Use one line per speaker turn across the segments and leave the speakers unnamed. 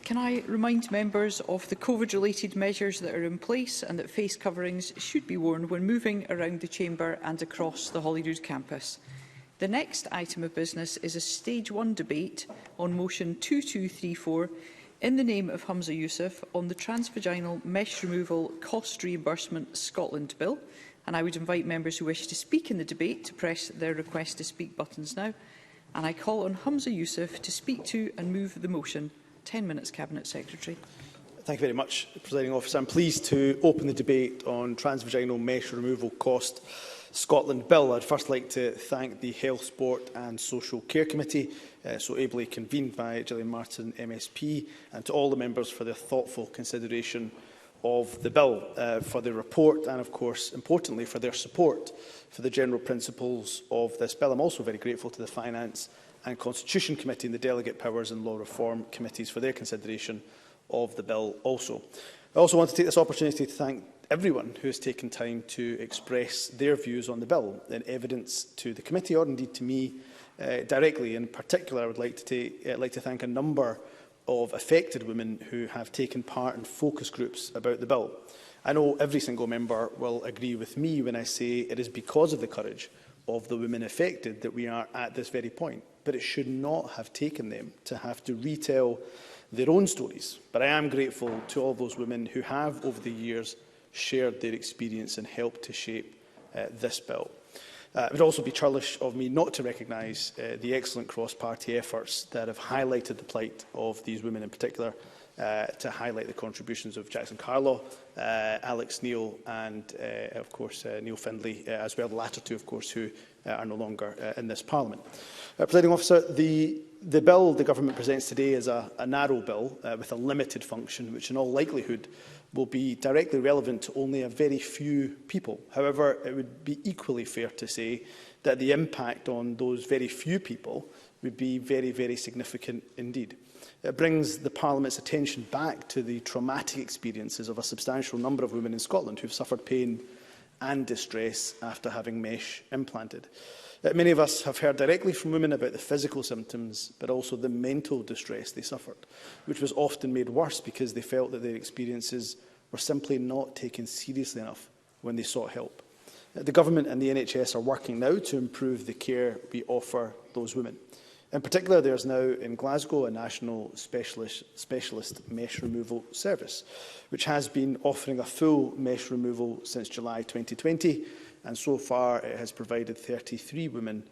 Can I remind members of the COVID-related measures that are in place and that face coverings should be worn when moving around the Chamber and across the Holyrood campus? The next item of business is a Stage 1 debate on motion 2234 in the name of Humza Yousaf on the Transvaginal Mesh Removal Cost Reimbursement Scotland Bill. And I would invite members who wish to speak in the debate to press their request to speak buttons now. And I call on Humza Yousaf to speak to and move the motion. 10 minutes, Cabinet Secretary.
Thank you very much, Presiding Officer. I'm pleased to open the debate on Transvaginal Mesh Removal Cost Scotland Bill. I'd first like to thank the Health, Sport and Social Care Committee, so ably convened by Gillian Martin MSP, and to all the members for their thoughtful consideration of the bill, for their report and, of course, importantly, for their support for the general principles of this bill. I'm also very grateful to the Finance and Constitution Committee and the Delegate Powers and Law Reform Committees for their consideration of the bill also. I also want to take this opportunity to thank everyone who has taken time to express their views on the bill in evidence to the committee, or indeed to me directly. In particular, I would like to thank a number of affected women who have taken part in focus groups about the bill. I know every single member will agree with me when I say it is because of the courage of the women affected that we are at this very point. But it should not have taken them to have to retell their own stories. But I am grateful to all those women who have, over the years, shared their experience and helped to shape this bill. It would also be churlish of me not to recognise the excellent cross-party efforts that have highlighted the plight of these women in particular, to highlight the contributions of Jackson Carlaw, Alex Neil and, of course, Neil Findlay, as well, the latter two, of course, who are no longer in this Parliament. Presiding Officer, the bill the Government presents today is a narrow bill with a limited function, which in all likelihood will be directly relevant to only a very few people. However, it would be equally fair to say that the impact on those very few people would be very, very significant indeed. It brings the Parliament's attention back to the traumatic experiences of a substantial number of women in Scotland who have suffered pain and distress after having mesh implanted. Many of us have heard directly from women about the physical symptoms, but also the mental distress they suffered, which was often made worse because they felt that their experiences were simply not taken seriously enough when they sought help. The Government and the NHS are working now to improve the care we offer those women. In particular, there is now in Glasgow a national specialist mesh removal service, which has been offering a full mesh removal since July 2020, and so far it has provided 33 women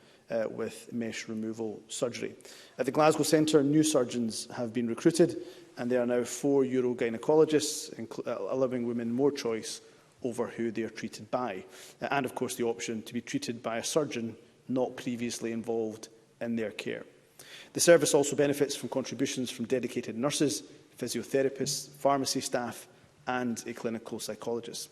with mesh removal surgery. At the Glasgow Centre, new surgeons have been recruited, and there are now 4 urogynecologists, allowing women more choice over who they are treated by, and of course the option to be treated by a surgeon not previously involved in their care. The service also benefits from contributions from dedicated nurses, physiotherapists, pharmacy staff and a clinical psychologist.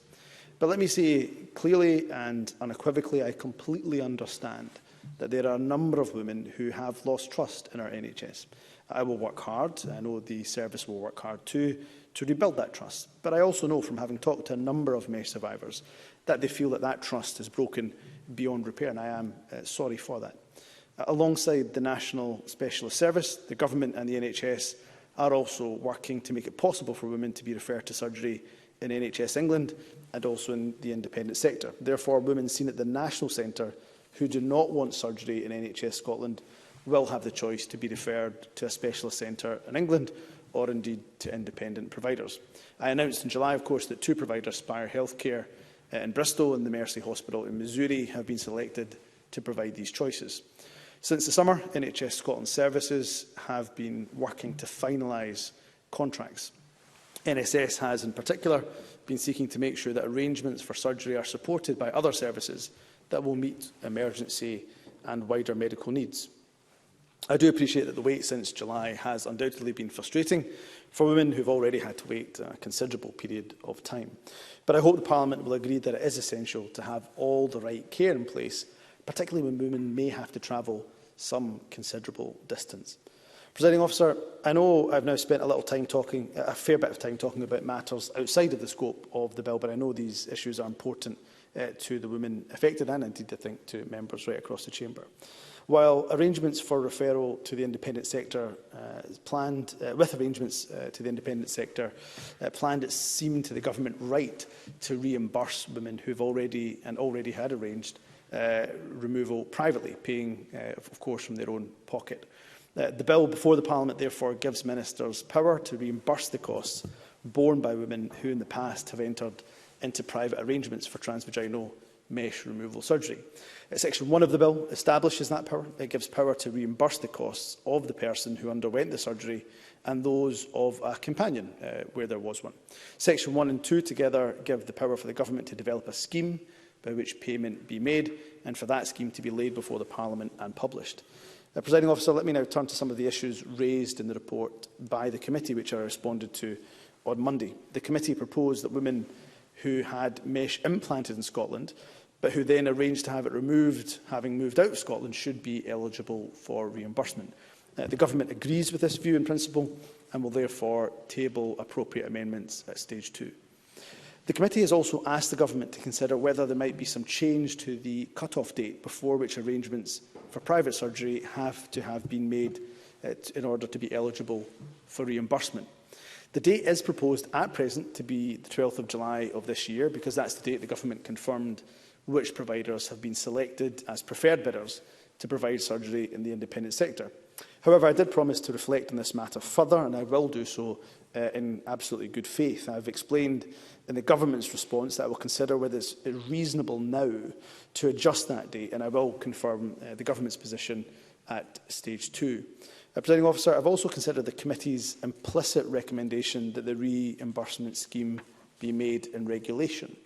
But let me say clearly and unequivocally, I completely understand that there are a number of women who have lost trust in our NHS. I will work hard, I know the service will work hard too, to rebuild that trust. But I also know from having talked to a number of mesh survivors that they feel that that trust is broken beyond repair, and I am sorry for that. Alongside the National Specialist Service, the Government and the NHS are also working to make it possible for women to be referred to surgery in NHS England and also in the independent sector. Therefore, women seen at the National Centre who do not want surgery in NHS Scotland will have the choice to be referred to a specialist centre in England or indeed to independent providers. I announced in July, of course, that 2 providers, Spire Healthcare in Bristol and the Mercy Hospital in Missouri, have been selected to provide these choices. Since the summer, NHS Scotland services have been working to finalise contracts. NSS has, in particular, been seeking to make sure that arrangements for surgery are supported by other services that will meet emergency and wider medical needs. I do appreciate that the wait since July has undoubtedly been frustrating for women who have already had to wait a considerable period of time. But I hope the Parliament will agree that it is essential to have all the right care in place, particularly when women may have to travel some considerable distance. Presiding Officer, I know I've now spent a fair bit of time talking about matters outside of the scope of the bill, but I know these issues are important to the women affected and indeed I think to members right across the chamber. While arrangements for referral to the independent sector is planned, planned, it seemed to the government right to reimburse women who've already had arranged removal privately, paying, of course, from their own pocket. The bill before the Parliament therefore gives ministers power to reimburse the costs borne by women who in the past have entered into private arrangements for transvaginal mesh removal surgery. Section 1 of the bill establishes that power. It gives power to reimburse the costs of the person who underwent the surgery and those of a companion where there was one. Section 1 and 2 together give the power for the government to develop a scheme by which payment be made and for that scheme to be laid before the Parliament and published. Presiding Officer, let me now turn to some of the issues raised in the report by the committee, which I responded to on Monday. The committee proposed that women who had mesh implanted in Scotland, but who then arranged to have it removed, having moved out of Scotland, should be eligible for reimbursement. The Government agrees with this view in principle and will therefore table appropriate amendments at stage 2. The committee has also asked the Government to consider whether there might be some change to the cut-off date before which arrangements for private surgery have to have been made in order to be eligible for reimbursement. The date is proposed at present to be the 12th of July of this year, because that's the date the Government confirmed which providers have been selected as preferred bidders to provide surgery in the independent sector. However, I did promise to reflect on this matter further, and I will do so in absolutely good faith. I have explained in the Government's response that I will consider whether it's reasonable now to adjust that date, and I will confirm the Government's position at stage 2. Presiding Officer, I have also considered the committee's implicit recommendation that the reimbursement scheme be made in regulation.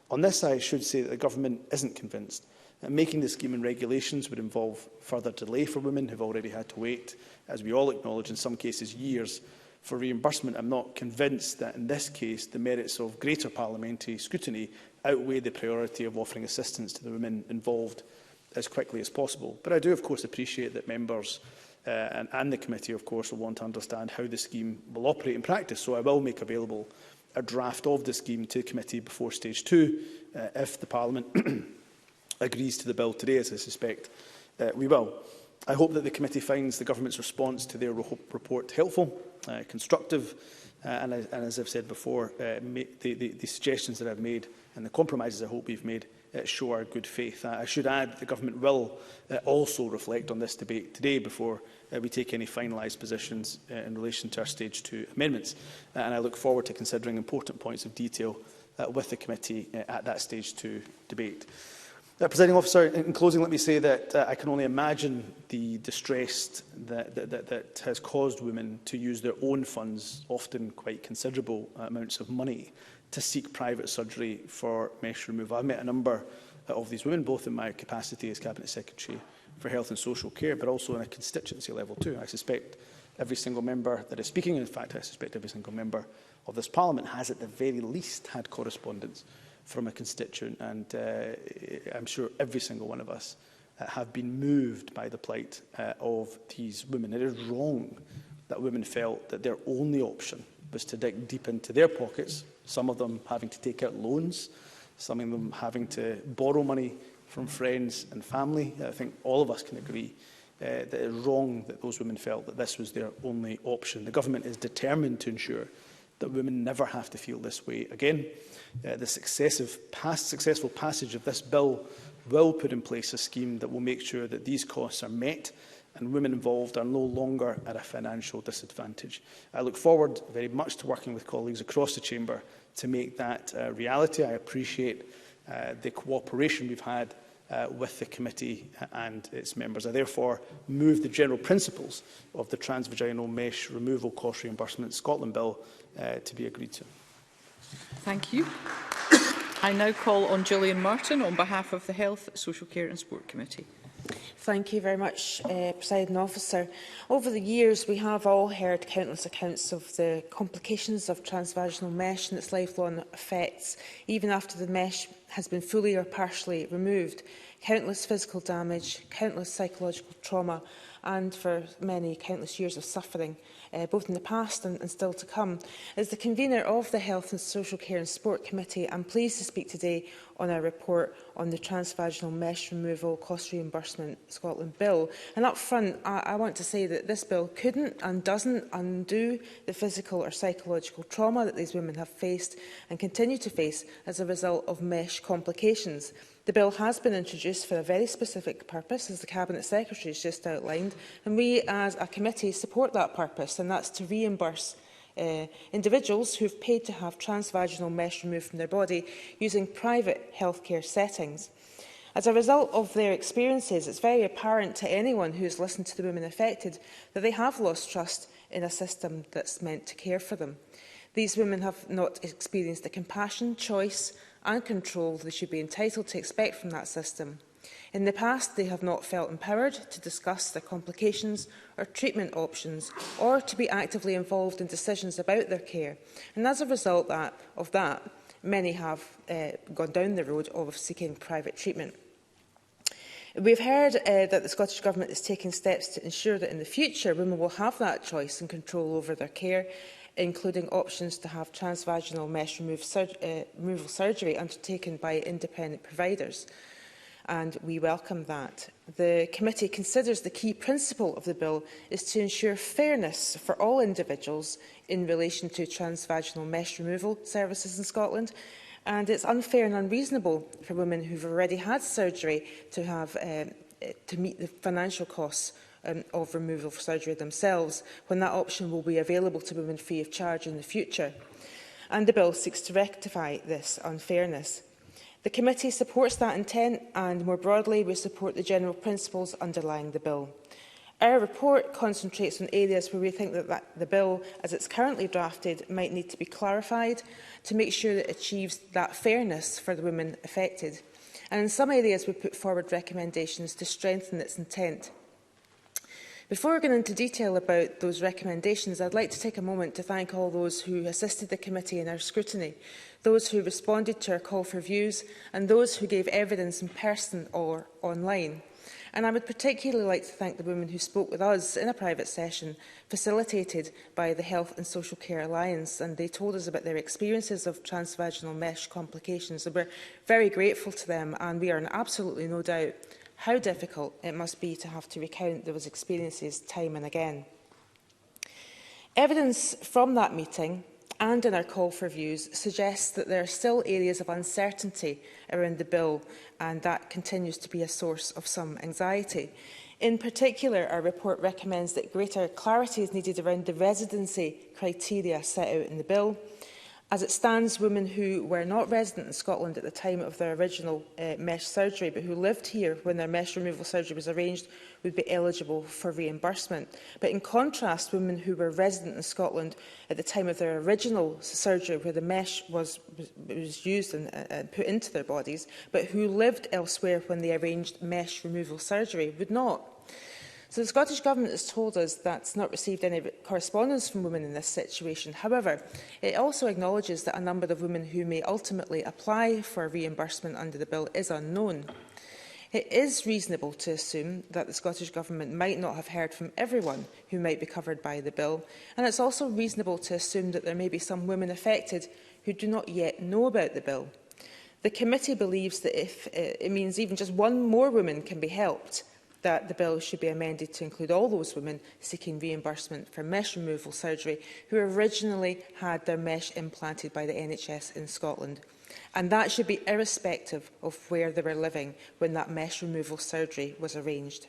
On this, I should say that the Government isn't convinced. Making the scheme in regulations would involve further delay for women who have already had to wait, as we all acknowledge, in some cases years, for reimbursement. I'm not convinced that in this case the merits of greater parliamentary scrutiny outweigh the priority of offering assistance to the women involved as quickly as possible. But I do, of course, appreciate that members and the committee, of course, will want to understand how the scheme will operate in practice. So I will make available a draft of the scheme to the committee before stage 2, if the Parliament agrees to the bill today, as I suspect we will. I hope that the committee finds the Government's response to their report helpful, constructive, and as I've said before, the suggestions that I've made and the compromises I hope we've made show our good faith. I should add that the Government will also reflect on this debate today before we take any finalised positions in relation to our stage 2 amendments, and I look forward to considering important points of detail with the committee at that stage 2 debate. Presiding Officer, in closing, let me say that I can only imagine the distress that has caused women to use their own funds, often quite considerable amounts of money, to seek private surgery for mesh removal. I've met a number of these women, both in my capacity as Cabinet Secretary for Health and Social Care, but also on a constituency level too. I suspect every single member that is speaking, in fact I suspect every single member of this Parliament has at the very least had correspondence from a constituent, and I'm sure every single one of us have been moved by the plight of these women. It is wrong that women felt that their only option was to dig deep into their pockets, some of them having to take out loans, some of them having to borrow money from friends and family. I think all of us can agree that it is wrong that those women felt that this was their only option. The Government is determined to ensure that women never have to feel this way again. The successful passage of this bill will put in place a scheme that will make sure that these costs are met and women involved are no longer at a financial disadvantage. I look forward very much to working with colleagues across the Chamber to make that a reality. I appreciate the cooperation we've had with the committee and its members. I therefore move the general principles of the Transvaginal Mesh Removal Cost Reimbursement Scotland Bill to be agreed to. Thank you.
I now call on Gillian Martin on behalf of the Health, Social Care and Sport Committee.
Thank you very much, Presiding Officer. Over the years, we have all heard countless accounts of the complications of transvaginal mesh and its lifelong effects, even after the mesh has been fully or partially removed. Countless physical damage, countless psychological trauma and for many countless years of suffering, both in the past and still to come. As the convener of the Health and Social Care and Sport Committee, I'm pleased to speak today on our report on the Transvaginal Mesh Removal Cost Reimbursement Scotland Bill. And up front, I want to say that this bill couldn't and doesn't undo the physical or psychological trauma that these women have faced and continue to face as a result of mesh complications. The bill has been introduced for a very specific purpose, as the Cabinet Secretary has just outlined, and we as a committee support that purpose, and that's to reimburse individuals who have paid to have transvaginal mesh removed from their body using private healthcare settings. As a result of their experiences, it's very apparent to anyone who has listened to the women affected that they have lost trust in a system that's meant to care for them. These women have not experienced the compassion, choice and control they should be entitled to expect from that system. In the past, they have not felt empowered to discuss their complications or treatment options, or to be actively involved in decisions about their care. And as a result of that, many have gone down the road of seeking private treatment. We've heard that the Scottish Government is taking steps to ensure that in the future women will have that choice and control over their care, including options to have transvaginal mesh removal surgery undertaken by independent providers. And we welcome that. The committee considers the key principle of the bill is to ensure fairness for all individuals in relation to transvaginal mesh removal services in Scotland, and it's unfair and unreasonable for women who've already had surgery to meet the financial costs of removal for surgery themselves, when that option will be available to women free of charge in the future. And the bill seeks to rectify this unfairness. The committee supports that intent, and more broadly, we support the general principles underlying the bill. Our report concentrates on areas where we think that the bill, as it's currently drafted, might need to be clarified to make sure that it achieves that fairness for the women affected. And in some areas, we put forward recommendations to strengthen its intent. Before going into detail about those recommendations, I'd like to take a moment to thank all those who assisted the committee in our scrutiny, those who responded to our call for views, and those who gave evidence in person or online. And I would particularly like to thank the women who spoke with us in a private session, facilitated by the Health and Social Care Alliance, and they told us about their experiences of transvaginal mesh complications. And we're very grateful to them, and we are in absolutely no doubt how difficult it must be to have to recount those experiences time and again. Evidence from that meeting and in our call for views suggests that there are still areas of uncertainty around the bill, and that continues to be a source of some anxiety. In particular, our report recommends that greater clarity is needed around the residency criteria set out in the bill. As it stands, women who were not resident in Scotland at the time of their original mesh surgery, but who lived here when their mesh removal surgery was arranged, would be eligible for reimbursement. But in contrast, women who were resident in Scotland at the time of their original surgery, where the mesh was used and put into their bodies, but who lived elsewhere when they arranged mesh removal surgery, would not. So the Scottish Government has told us that it's not received any correspondence from women in this situation. However, it also acknowledges that a number of women who may ultimately apply for reimbursement under the bill is unknown. It is reasonable to assume that the Scottish Government might not have heard from everyone who might be covered by the bill, and it's also reasonable to assume that there may be some women affected who do not yet know about the bill. The committee believes that if it means even just one more woman can be helped, that the bill should be amended to include all those women seeking reimbursement for mesh removal surgery who originally had their mesh implanted by the NHS in Scotland. And that should be irrespective of where they were living when that mesh removal surgery was arranged.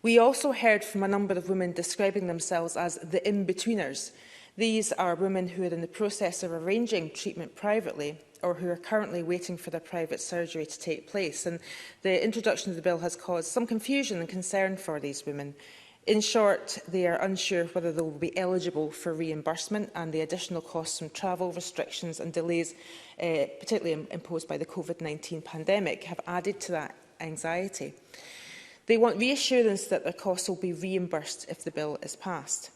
We also heard from a number of women describing themselves as the in-betweeners. These are women who are in the process of arranging treatment privately, or who are currently waiting for their private surgery to take place. And the introduction of the bill has caused some confusion and concern for these women. In short, they are unsure whether they will be eligible for reimbursement, and the additional costs from travel restrictions and delays, particularly imposed by the COVID-19 pandemic, have added to that anxiety. They want reassurance that their costs will be reimbursed if the bill is passed.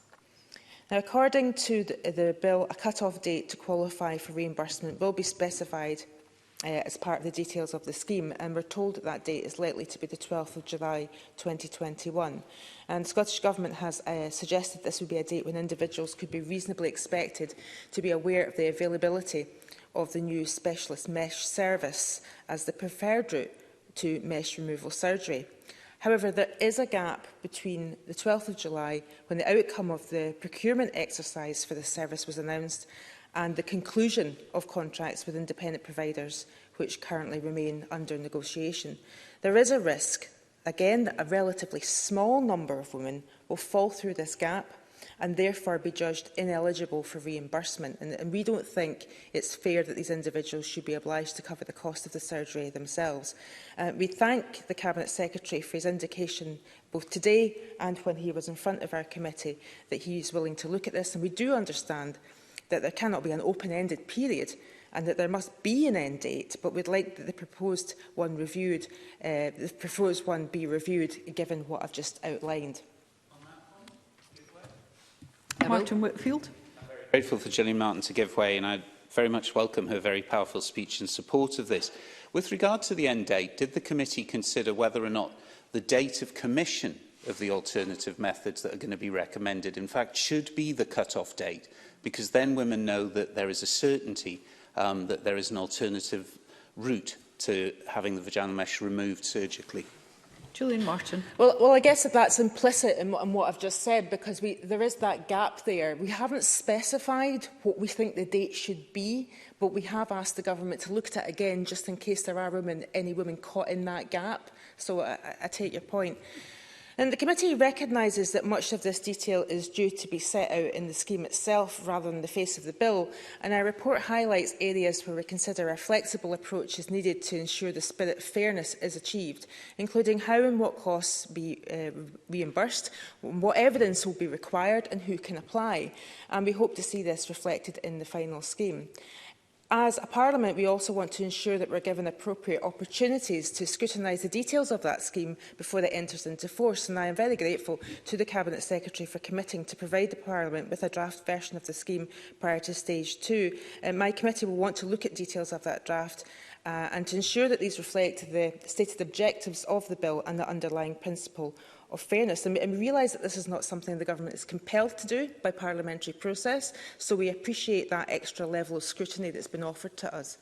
Now, according to the bill, a cut-off date to qualify for reimbursement will be specified as part of the details of the scheme, and we're told that that date is likely to be the 12th of July 2021. And the Scottish Government has suggested this would be a date when individuals could be reasonably expected to be aware of the availability of the new specialist mesh service as the preferred route to mesh removal surgery. However, there is a gap between the 12th of July, when the outcome of the procurement exercise for the service was announced, and the conclusion of contracts with independent providers, which currently remain under negotiation. There is a risk, again, that a relatively small number of women will fall through this gap and therefore be judged ineligible for reimbursement. And we don't think it's fair that these individuals should be obliged to cover the cost of the surgery themselves. We thank the Cabinet Secretary for his indication both today and when he was in front of our committee that he is willing to look at this, and we do understand that there cannot be an open-ended period and that there must be an end date, but we'd like that the proposed one be reviewed given what I've just outlined.
Martin Whitfield.
I'm very grateful for Gillian Martin to give way, and I very much welcome her very powerful speech in support of this. With regard to the end date, did the committee consider whether or not the date of commission of the alternative methods that are going to be recommended, in fact, should be the cut-off date? Because then women know that there is a certainty that there is an alternative route to having the vaginal mesh removed surgically.
Gillian Martin.
Well, I guess that's implicit in what I've just said, because there is that gap there. We haven't specified what we think the date should be, but we have asked the government to look at it again, just in case there are any women caught in that gap. So I take your point. And the committee recognises that much of this detail is due to be set out in the scheme itself rather than the face of the bill, and our report highlights areas where we consider a flexible approach is needed to ensure the spirit of fairness is achieved, including how and what costs be reimbursed, what evidence will be required and who can apply, and we hope to see this reflected in the final scheme. As a Parliament, we also want to ensure that we're given appropriate opportunities to scrutinise the details of that scheme before it enters into force, and I am very grateful to the Cabinet Secretary for committing to provide the Parliament with a draft version of the scheme prior to stage 2. My committee will want to look at details of that draft and to ensure that these reflect the stated objectives of the bill and the underlying principle of fairness. And we realise that this is not something the government is compelled to do by parliamentary process, so we appreciate that extra level of scrutiny that's been offered to us.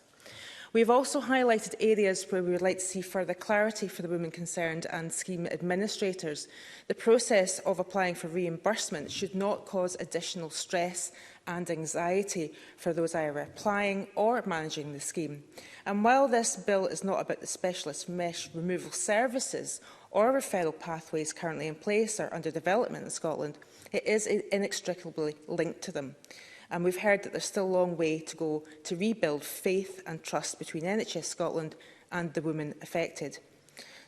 We have also highlighted areas where we would like to see further clarity for the women concerned and scheme administrators. The process of applying for reimbursement should not cause additional stress and anxiety for those either applying or managing the scheme. And while this bill is not about the specialist mesh removal services or referral pathways currently in place or under development in Scotland, it is inextricably linked to them. And we've heard that there's still a long way to go to rebuild faith and trust between NHS Scotland and the women affected.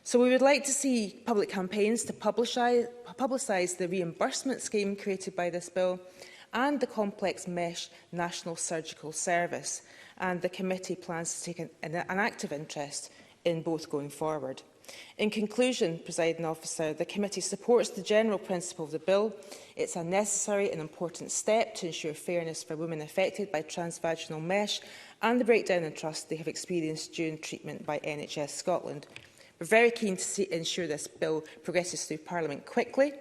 So we would like to see public campaigns to publicise the reimbursement scheme created by this bill and the complex mesh national surgical service. And the committee plans to take an active interest in both going forward. In conclusion, Presiding Officer, the committee supports the general principle of the bill. It's a necessary and important step to ensure fairness for women affected by transvaginal mesh and the breakdown in trust they have experienced during treatment by NHS Scotland. We're very keen to ensure this bill progresses through Parliament quickly,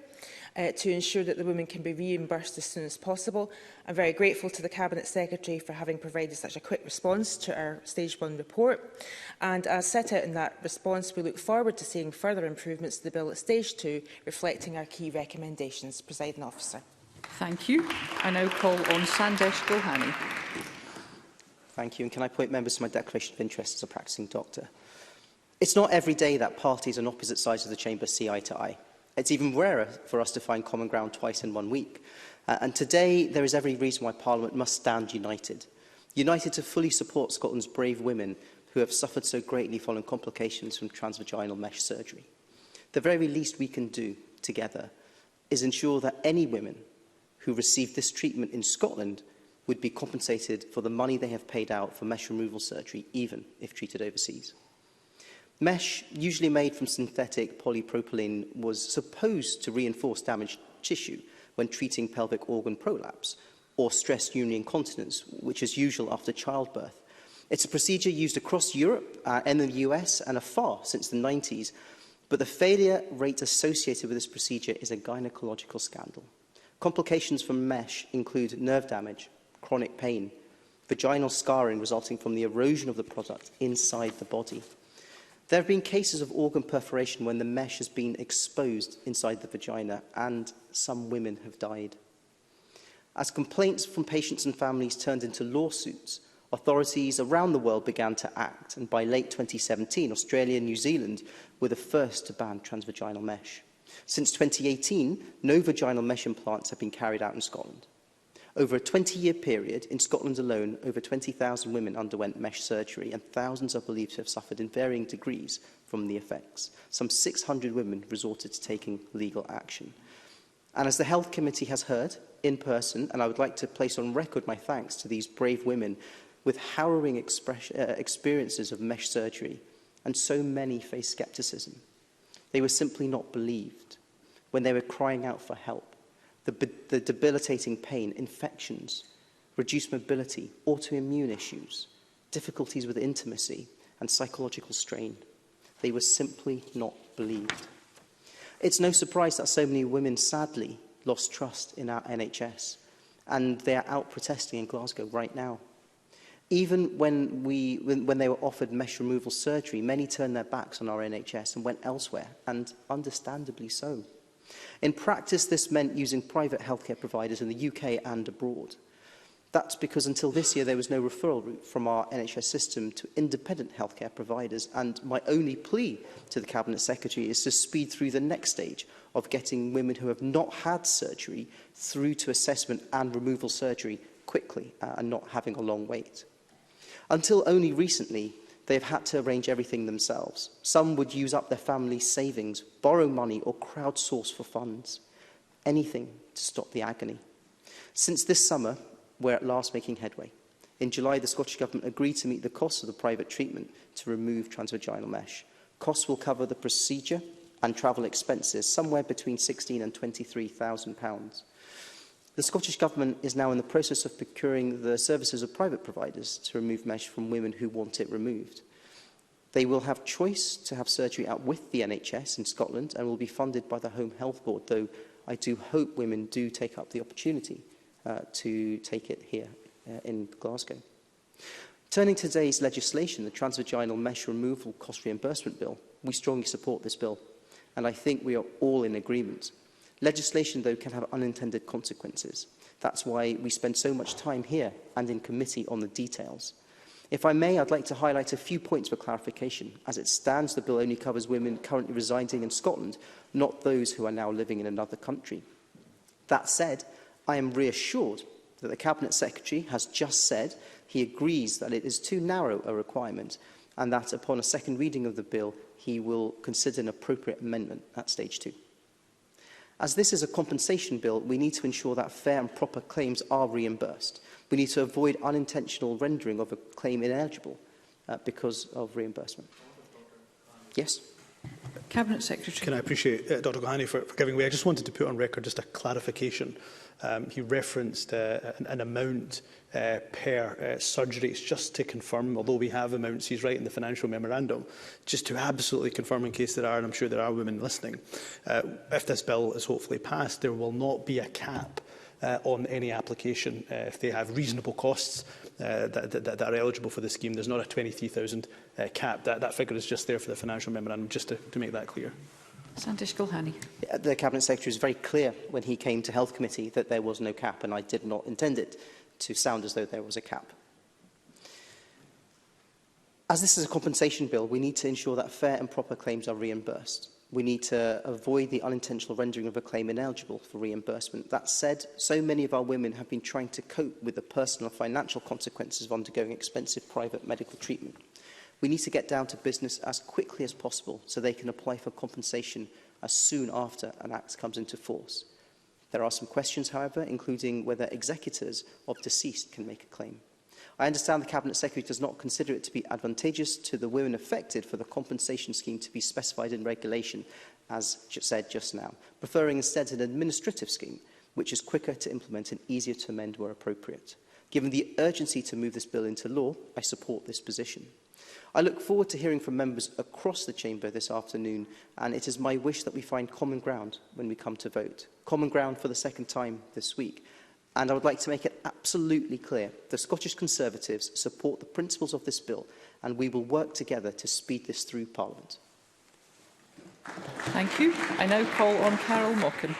to ensure that the women can be reimbursed as soon as possible. I'm very grateful to the Cabinet Secretary for having provided such a quick response to our Stage 1 report. And as set out in that response, we look forward to seeing further improvements to the bill at Stage 2, reflecting our key recommendations. Presiding Officer.
Thank you. I now call on Sandesh Gulhani.
Thank you. And can I point members to my declaration of interest as a practising doctor? It's not every day that parties on opposite sides of the chamber see eye to eye. It's even rarer for us to find common ground twice in 1 week. And today, there is every reason why Parliament must stand united. United to fully support Scotland's brave women who have suffered so greatly following complications from transvaginal mesh surgery. The very least we can do together is ensure that any women who receive this treatment in Scotland would be compensated for the money they have paid out for mesh removal surgery, even if treated overseas. Mesh, usually made from synthetic polypropylene, was supposed to reinforce damaged tissue when treating pelvic organ prolapse or stress urinary incontinence, which is usual after childbirth. It's a procedure used across Europe and the US and afar since the 90s, but the failure rate associated with this procedure is a gynecological scandal. Complications from mesh include nerve damage, chronic pain, vaginal scarring resulting from the erosion of the product inside the body. There have been cases of organ perforation when the mesh has been exposed inside the vagina, and some women have died. As complaints from patients and families turned into lawsuits, authorities around the world began to act, and by late 2017, Australia and New Zealand were the first to ban transvaginal mesh. Since 2018, no vaginal mesh implants have been carried out in Scotland. Over a 20-year period, in Scotland alone, over 20,000 women underwent mesh surgery, and thousands are believed to have suffered in varying degrees from the effects. Some 600 women resorted to taking legal action. And as the Health Committee has heard in person, and I would like to place on record my thanks to these brave women with harrowing experiences of mesh surgery, and so many face scepticism. They were simply not believed when they were crying out for help. The debilitating pain, infections, reduced mobility, autoimmune issues, difficulties with intimacy, and psychological strain. They were simply not believed. It's no surprise that so many women, sadly, lost trust in our NHS, and they are out protesting in Glasgow right now. Even when they were offered mesh removal surgery, many turned their backs on our NHS and went elsewhere, and understandably so. In practice, this meant using private healthcare providers in the UK and abroad. That's because until this year, there was no referral route from our NHS system to independent healthcare providers, and my only plea to the Cabinet Secretary is to speed through the next stage of getting women who have not had surgery through to assessment and removal surgery quickly and not having a long wait. Until only recently, they've had to arrange everything themselves. Some would use up their family's savings, borrow money, or crowdsource for funds. Anything to stop the agony. Since this summer, we're at last making headway. In July, the Scottish Government agreed to meet the costs of the private treatment to remove transvaginal mesh. Costs will cover the procedure and travel expenses, somewhere between £16,000 and £23,000. The Scottish Government is now in the process of procuring the services of private providers to remove mesh from women who want it removed. They will have choice to have surgery out with the NHS in Scotland and will be funded by the Home Health Board, though I do hope women do take up the opportunity to take it here in Glasgow. Turning to today's legislation, the Transvaginal Mesh Removal Cost Reimbursement Bill, we strongly support this bill, and I think we are all in agreement. Legislation, though, can have unintended consequences. That's why we spend so much time here and in committee on the details. If I may, I'd like to highlight a few points for clarification. As it stands, the bill only covers women currently residing in Scotland, not those who are now living in another country. That said, I am reassured that the Cabinet Secretary has just said he agrees that it is too narrow a requirement, and that upon a second reading of the bill, he will consider an appropriate amendment at stage 2. As this is a compensation bill, we need to ensure that fair and proper claims are reimbursed. We need to avoid unintentional rendering of a claim ineligible because of reimbursement. Yes?
Cabinet Secretary.
Can I appreciate Dr Gohani for giving way? I just wanted to put on record just a clarification. He referenced an amount per surgery. It's just to confirm, although we have amounts, he's right in the financial memorandum, just to absolutely confirm in case there are, and I'm sure there are women listening, if this bill is hopefully passed, there will not be a cap on any application if they have reasonable costs that are eligible for the scheme. There's not a 23,000 cap. That figure is just there for the financial memorandum, just to make that clear.
Sandesh Gulhani.
The Cabinet Secretary was very clear when he came to Health Committee that there was no cap, and I did not intend it to sound as though there was a cap. As this is a compensation bill, we need to ensure that fair and proper claims are reimbursed. We need to avoid the unintentional rendering of a claim ineligible for reimbursement. That said, so many of our women have been trying to cope with the personal and financial consequences of undergoing expensive private medical treatment. We need to get down to business as quickly as possible so they can apply for compensation as soon after an act comes into force. There are some questions, however, including whether executors of deceased can make a claim. I understand the Cabinet Secretary does not consider it to be advantageous to the women affected for the compensation scheme to be specified in regulation, as said just now, preferring instead an administrative scheme, which is quicker to implement and easier to amend where appropriate. Given the urgency to move this bill into law, I support this position. I look forward to hearing from members across the Chamber this afternoon, and it is my wish that we find common ground when we come to vote. Common ground for the second time this week. And I would like to make it absolutely clear the Scottish Conservatives support the principles of this bill, and we will work together to speed this through Parliament.
Thank you. I now call on Carol Mockin.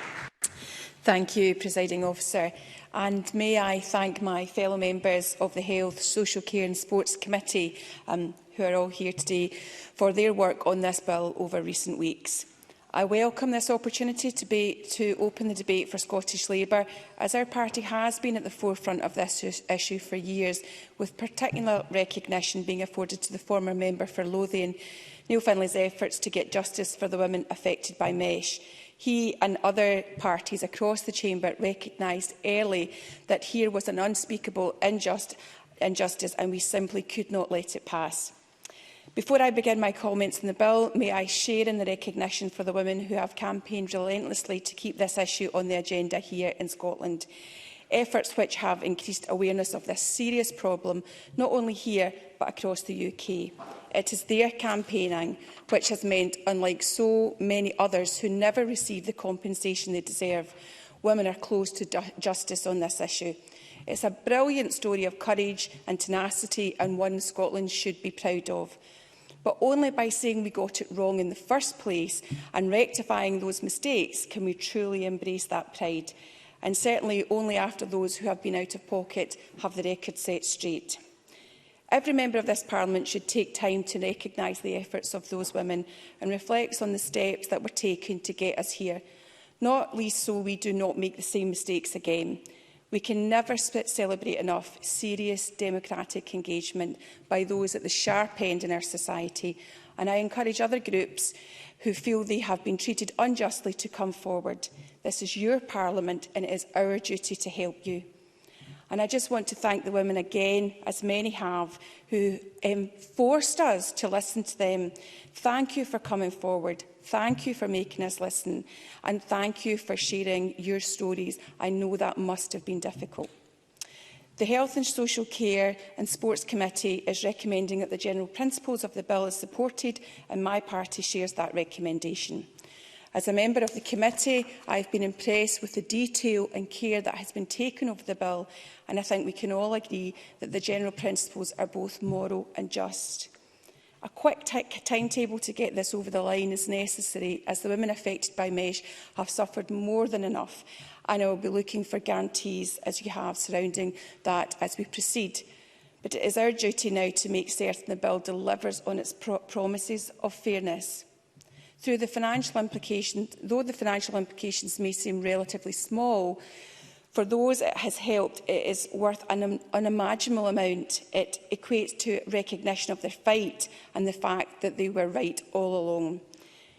Thank you, Presiding Officer. And may I thank my fellow members of the Health, Social Care and Sports Committee, who are all here today, for their work on this bill over recent weeks. I welcome this opportunity to open the debate for Scottish Labour, as our party has been at the forefront of this issue for years, with particular recognition being afforded to the former member for Lothian, Neil Findlay's efforts to get justice for the women affected by mesh. He and other parties across the Chamber recognised early that here was an unspeakable injustice, and we simply could not let it pass. Before I begin my comments on the bill, may I share in the recognition for the women who have campaigned relentlessly to keep this issue on the agenda here in Scotland. Efforts which have increased awareness of this serious problem, not only here but across the UK. It is their campaigning which has meant, unlike so many others who never receive the compensation they deserve, women are close to justice on this issue. It's a brilliant story of courage and tenacity, and one Scotland should be proud of. But only by saying we got it wrong in the first place and rectifying those mistakes can we truly embrace that pride. And certainly only after those who have been out of pocket have the record set straight. Every member of this Parliament should take time to recognise the efforts of those women and reflect on the steps that were taken to get us here, not least so we do not make the same mistakes again. We can never celebrate enough serious democratic engagement by those at the sharp end in our society, and I encourage other groups who feel they have been treated unjustly to come forward. This is your Parliament, and it is our duty to help you. And I just want to thank the women again, as many have, who forced us to listen to them. Thank you for coming forward. Thank you for making us listen. And thank you for sharing your stories. I know that must have been difficult. The Health and Social Care and Sports Committee is recommending that the general principles of the bill are supported, and my party shares that recommendation. As a member of the committee, I have been impressed with the detail and care that has been taken over the bill, and I think we can all agree that the general principles are both moral and just. A quick timetable to get this over the line is necessary, as the women affected by mesh have suffered more than enough, and I will be looking for guarantees, as you have, surrounding that as we proceed. But it is our duty now to make certain the bill delivers on its promises of fairness. Though the financial implications may seem relatively small, for those it has helped, it is worth an unimaginable amount. It equates to recognition of their fight and the fact that they were right all along.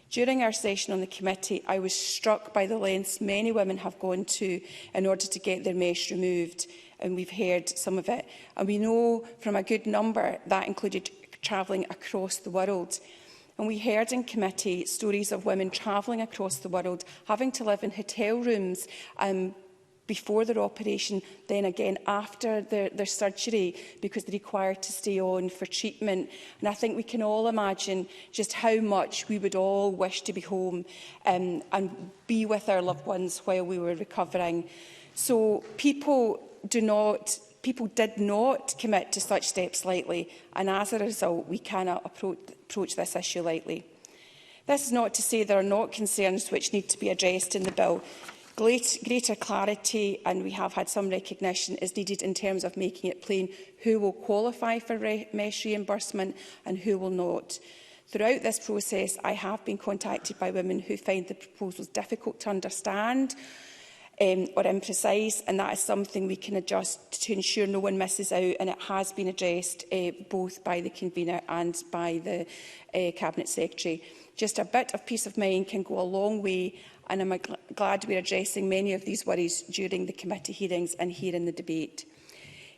During our session on the committee, I was struck by the lengths many women have gone to in order to get their mesh removed, and we've heard some of it. And we know from a good number that included travelling across the world. And we heard in committee stories of women travelling across the world, having to live in hotel rooms before their operation, then again after their surgery, because they're required to stay on for treatment. And I think we can all imagine just how much we would all wish to be home and be with our loved ones while we were recovering. So people did not commit to such steps lightly, and as a result, we cannot approach this issue lightly. This is not to say there are not concerns which need to be addressed in the bill. Greater clarity, and we have had some recognition, is needed in terms of making it plain who will qualify for mesh reimbursement and who will not. Throughout this process, I have been contacted by women who find the proposals difficult to understand or imprecise, and that is something we can adjust to ensure no one misses out, and it has been addressed both by the convener and by the Cabinet Secretary. Just a bit of peace of mind can go a long way, and I'm glad we're addressing many of these worries during the committee hearings and here in the debate.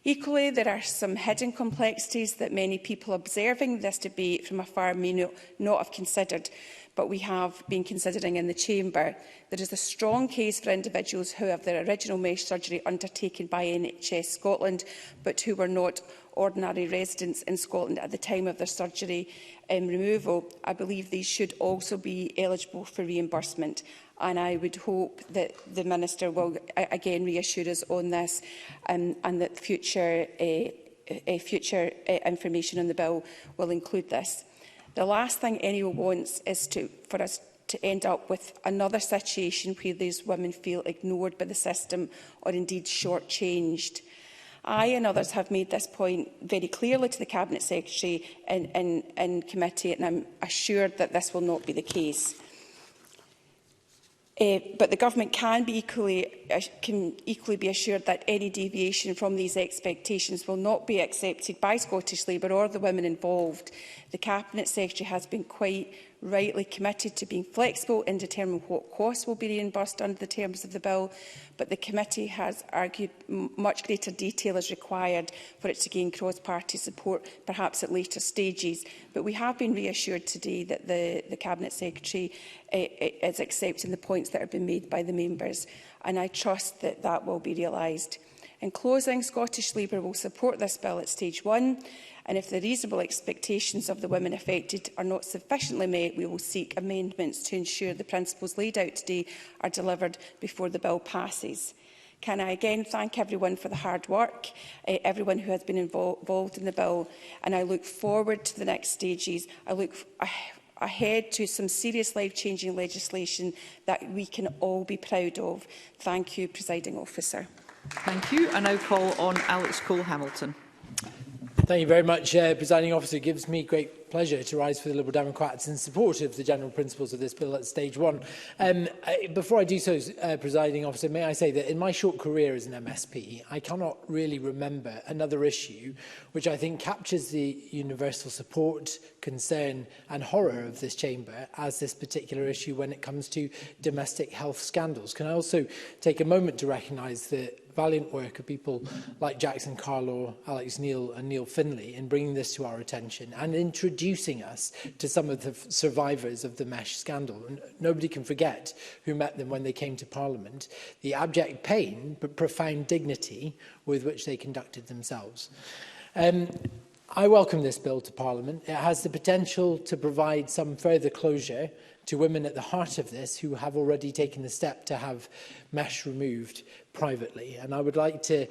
Equally, there are some hidden complexities that many people observing this debate from afar may not have considered, but we have been considering in the Chamber. There is a strong case for individuals who have their original mesh surgery undertaken by NHS Scotland, but who were not ordinary residents in Scotland at the time of their surgery removal. I believe these should also be eligible for reimbursement, and I would hope that the Minister will again reassure us on this, and that future information on the bill will include this. The last thing anyone wants is for us to end up with another situation where these women feel ignored by the system or indeed shortchanged. I and others have made this point very clearly to the Cabinet Secretary in committee, and I'm assured that this will not be the case. But the Government can equally be assured that any deviation from these expectations will not be accepted by Scottish Labour or the women involved. The Cabinet Secretary has been quite rightly committed to being flexible in determining what costs will be reimbursed under the terms of the bill, but the committee has argued much greater detail is required for it to gain cross-party support, perhaps at later stages. But we have been reassured today that the Cabinet Secretary is accepting the points that have been made by the members, and I trust that that will be realised. In closing, Scottish Labour will support this bill at stage 1, and if the reasonable expectations of the women affected are not sufficiently met, we will seek amendments to ensure the principles laid out today are delivered before the bill passes. Can I again thank everyone for the hard work, everyone who has been involved in the bill, and I look forward to the next stages. I look ahead to some serious life-changing legislation that we can all be proud of. Thank you, Presiding Officer.
Thank you. I now call on Alex Cole-Hamilton.
Thank you very much, Presiding Officer. It gives me great pleasure to rise for the Liberal Democrats in support of the general principles of this bill at stage 1. Before I do so, Presiding Officer, may I say that in my short career as an MSP, I cannot really remember another issue which I think captures the universal support, concern and horror of this chamber as this particular issue when it comes to domestic health scandals. Can I also take a moment to recognise the valiant work of people like Jackson Carlaw, Alex Neil and Neil Finlay in bringing this to our attention and introducing us to some of the survivors of the mesh scandal. And nobody can forget who met them when they came to Parliament, the abject pain but profound dignity with which they conducted themselves. I welcome this bill to Parliament. It has the potential to provide some further closure to women at the heart of this who have already taken the step to have mesh removed privately. And I would like to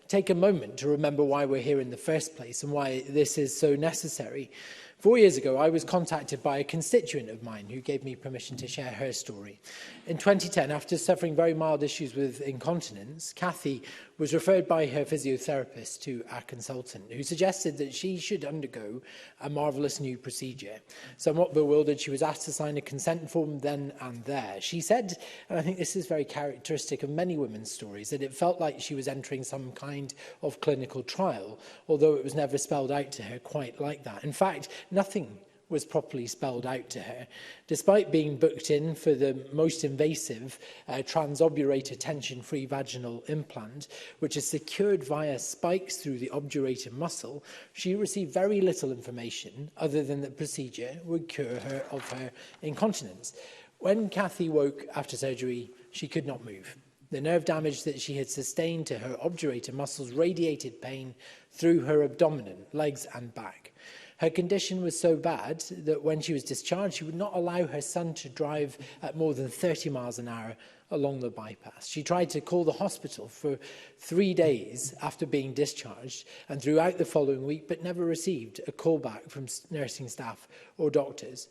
take a moment to remember why we're here in the first place and why this is so necessary. 4 years ago, I was contacted by a constituent of mine who gave me permission to share her story. In 2010, after suffering very mild issues with incontinence, Kathy was referred by her physiotherapist to a consultant who suggested that she should undergo a marvellous new procedure. Somewhat bewildered, she was asked to sign a consent form then and there. She said, and I think this is very characteristic of many women's stories, that it felt like she was entering some kind of clinical trial, although it was never spelled out to her quite like that. In fact, nothing was properly spelled out to her. Despite being booked in for the most invasive transobturator tension-free vaginal implant, which is secured via spikes through the obturator muscle, she received very little information other than that the procedure would cure her of her incontinence. When Kathy woke after surgery, she could not move. The nerve damage that she had sustained to her obturator muscles radiated pain through her abdomen, legs and back. Her condition was so bad that when she was discharged, she would not allow her son to drive at more than 30 miles an hour along the bypass. She tried to call the hospital for 3 days after being discharged and throughout the following week, but never received a call back from nursing staff or doctors.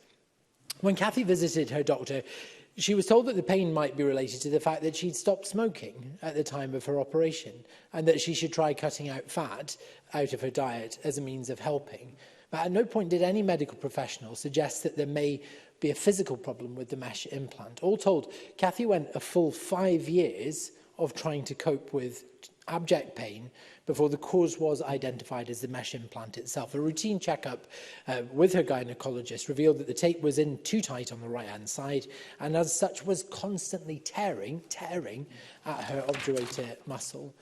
When Kathy visited her doctor, she was told that the pain might be related to the fact that she'd stopped smoking at the time of her operation and that she should try cutting out fat out of her diet as a means of helping. But at no point did any medical professional suggest that there may be a physical problem with the mesh implant. All told, Kathy went a full 5 years of trying to cope with abject pain before the cause was identified as the mesh implant itself. A routine checkup with her gynaecologist revealed that the tape was in too tight on the right-hand side and as such was constantly tearing at her obturator muscle.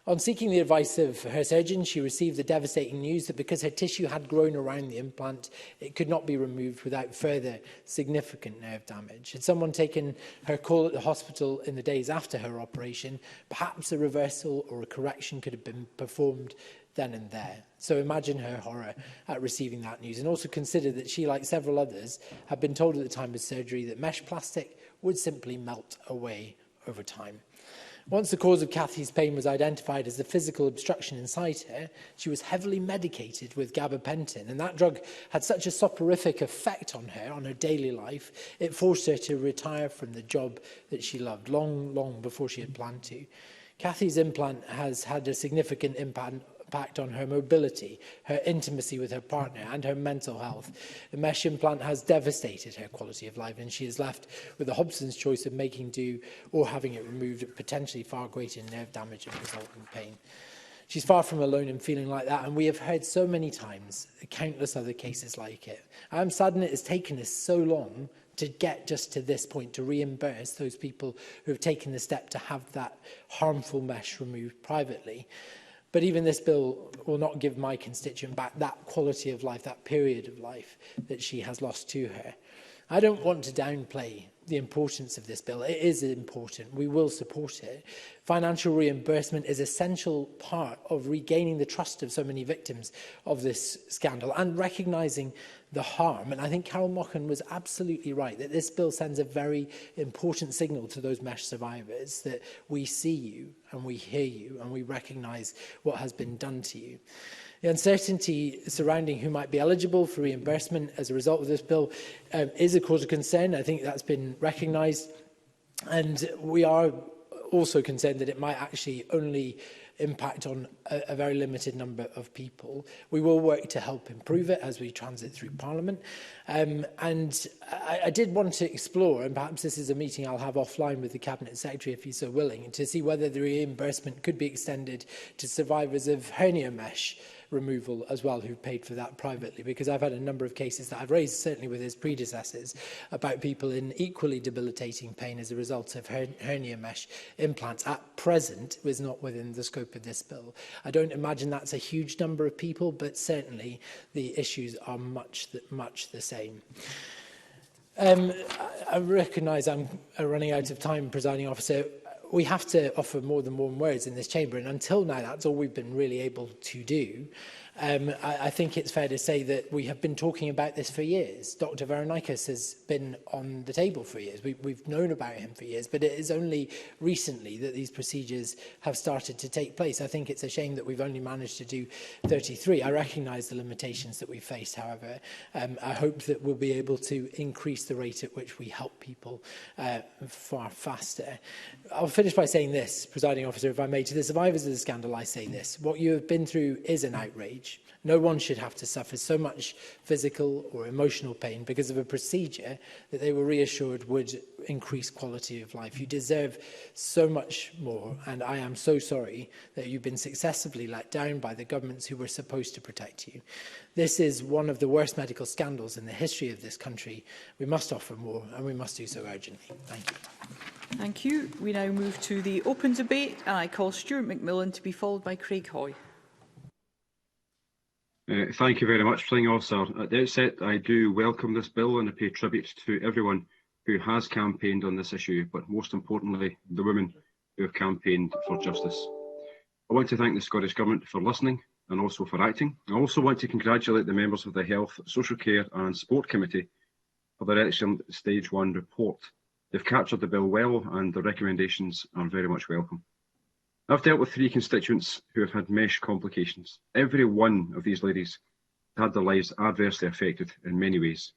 On seeking the advice of her surgeon, she received the devastating news that because her tissue had grown around the implant, it could not be removed without further significant nerve damage. Had someone taken her call at the hospital in the days after her operation, perhaps a reversal or a correction could have been performed then and there. So imagine her horror at receiving that news, and also consider that she, like several others, had been told at the time of surgery that mesh plastic would simply melt away over time. Once the cause of Kathy's pain was identified as the physical obstruction inside her, she was heavily medicated with gabapentin, and that drug had such a soporific effect on her daily life, it forced her to retire from the job that she loved, long before she had planned to. Kathy's implant has had a significant impact on her mobility, her intimacy with her partner, and her mental health. The mesh implant has devastated her quality of life, and she is left with the Hobson's choice of making do or having it removed at potentially far greater nerve damage and resulting pain. She's far from alone in feeling like that, and we have heard so many times countless other cases like it. I am saddened it has taken us so long to get just to this point, to reimburse those people who have taken the step to have that harmful mesh removed privately. But even this bill will not give my constituent back that quality of life, that period of life that she has lost to her. I don't want to downplay the importance of this bill. It is important. We will support it. Financial reimbursement is an essential part of regaining the trust of so many victims of this scandal and recognising the harm. And I think Carol Mochan was absolutely right that this bill sends a very important signal to those mesh survivors that we see you and we hear you and we recognise what has been done to you. The uncertainty surrounding who might be eligible for reimbursement as a result of this bill is a cause of concern. I think that's been recognised, and we are also concerned that it might actually only impact on a very limited number of people. We will work to help improve it as we transit through Parliament. And I did want to explore, and perhaps this is a meeting I'll have offline with the Cabinet Secretary if he's so willing, to see whether the reimbursement could be extended to survivors of hernia mesh removal as well, who've paid for that privately, because I've had a number of cases that I've raised, certainly with his predecessors, about people in equally debilitating pain as a result of hernia mesh implants. At present, was not within the scope of this bill. I don't imagine that's a huge number of people, but certainly the issues are much the same. I recognise I'm running out of time, Presiding Officer. We have to offer more than one words in this chamber, and until now, that's all we've been really able to do. I think it's fair to say that we have been talking about this for years. Dr. Varonicas has been on the table for years. We've known about him for years, but it is only recently that these procedures have started to take place. I think it's a shame that we've only managed to do 33. I recognise the limitations that we face, however. I hope that we'll be able to increase the rate at which we help people far faster. I'll finish by saying this, Presiding Officer, if I may. To the survivors of the scandal, I say this. What you have been through is an outrage. No one should have to suffer so much physical or emotional pain because of a procedure that they were reassured would increase quality of life. You deserve so much more, and I am so sorry that you've been successfully let down by the governments who were supposed to protect you. This is one of the worst medical scandals in the history of this country. We must offer more, and we must do so urgently. Thank you.
Thank you. We now move to the open debate, and I call Stuart McMillan to be followed by Craig Hoy.
Thank you very much, Presiding Officer. At the outset, I do welcome this bill and I pay tribute to everyone who has campaigned on this issue, but most importantly, the women who have campaigned for justice. I want to thank the Scottish Government for listening and also for acting. I also want to congratulate the members of the Health, Social Care and Sport Committee for their excellent Stage 1 report. They've captured the bill well and the recommendations are very much welcome. I've dealt with 3 constituents who have had mesh complications. Every one of these ladies had their lives adversely affected in many ways.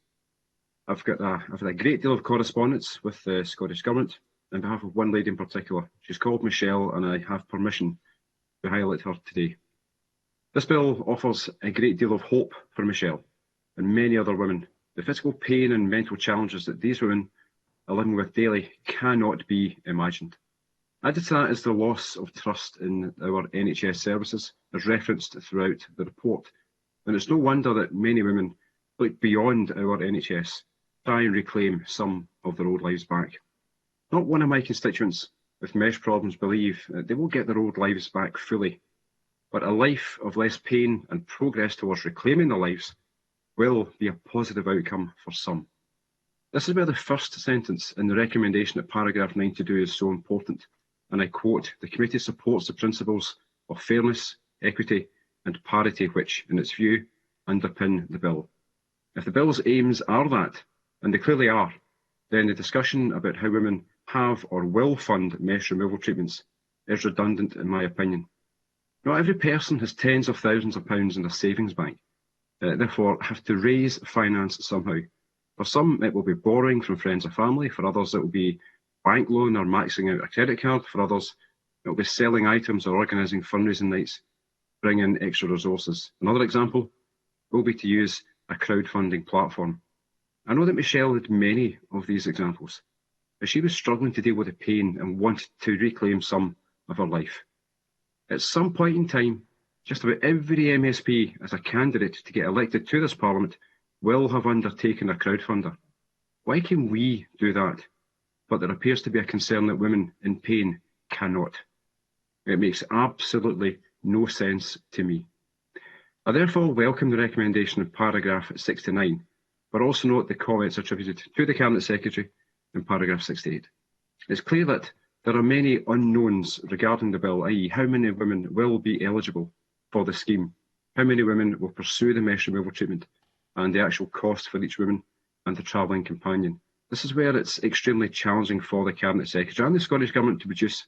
I've had a great deal of correspondence with the Scottish Government on behalf of one lady in particular. She's called Michelle, and I have permission to highlight her today. This bill offers a great deal of hope for Michelle and many other women. The physical pain and mental challenges that these women are living with daily cannot be imagined. Added to that is the loss of trust in our NHS services, as referenced throughout the report. And it's no wonder that many women look beyond our NHS, try and reclaim some of their old lives back. Not one of my constituents with mesh problems believe that they will get their old lives back fully, but a life of less pain and progress towards reclaiming their lives will be a positive outcome for some. This is where the first sentence in the recommendation at paragraph 92 is so important, and I quote, "The committee supports the principles of fairness, equity and parity which, in its view, underpin the bill." If the bill's aims are that, and they clearly are, then the discussion about how women have or will fund mesh removal treatments is redundant in my opinion. Not every person has tens of thousands of pounds in their savings bank, therefore have to raise finance somehow. For some, it will be borrowing from friends or family. For others, it will be bank loan or maxing out a credit card. For others, it will be selling items or organising fundraising nights, bring in extra resources. Another example will be to use a crowdfunding platform. I know that Michelle had many of these examples, but she was struggling to deal with the pain and wanted to reclaim some of her life. At some point in time, just about every MSP as a candidate to get elected to this Parliament will have undertaken a crowdfunder. Why can we do that, but there appears to be a concern that women in pain cannot? It makes absolutely no sense to me. I therefore welcome the recommendation in paragraph 69, but also note the comments attributed to the Cabinet Secretary in paragraph 68. It's clear that there are many unknowns regarding the bill, i.e. how many women will be eligible for the scheme, how many women will pursue the mesh removal treatment, and the actual cost for each woman and the travelling companion. This is where it's extremely challenging for the Cabinet Secretary and the Scottish Government to produce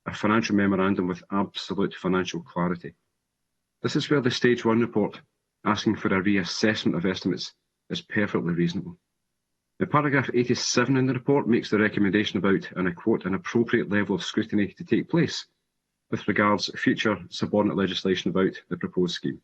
a financial memorandum with absolute financial clarity. This is where the Stage 1 report asking for a reassessment of estimates is perfectly reasonable. The paragraph 87 in the report makes the recommendation about, and I quote, "an appropriate level of scrutiny to take place with regards to future subordinate legislation about the proposed scheme."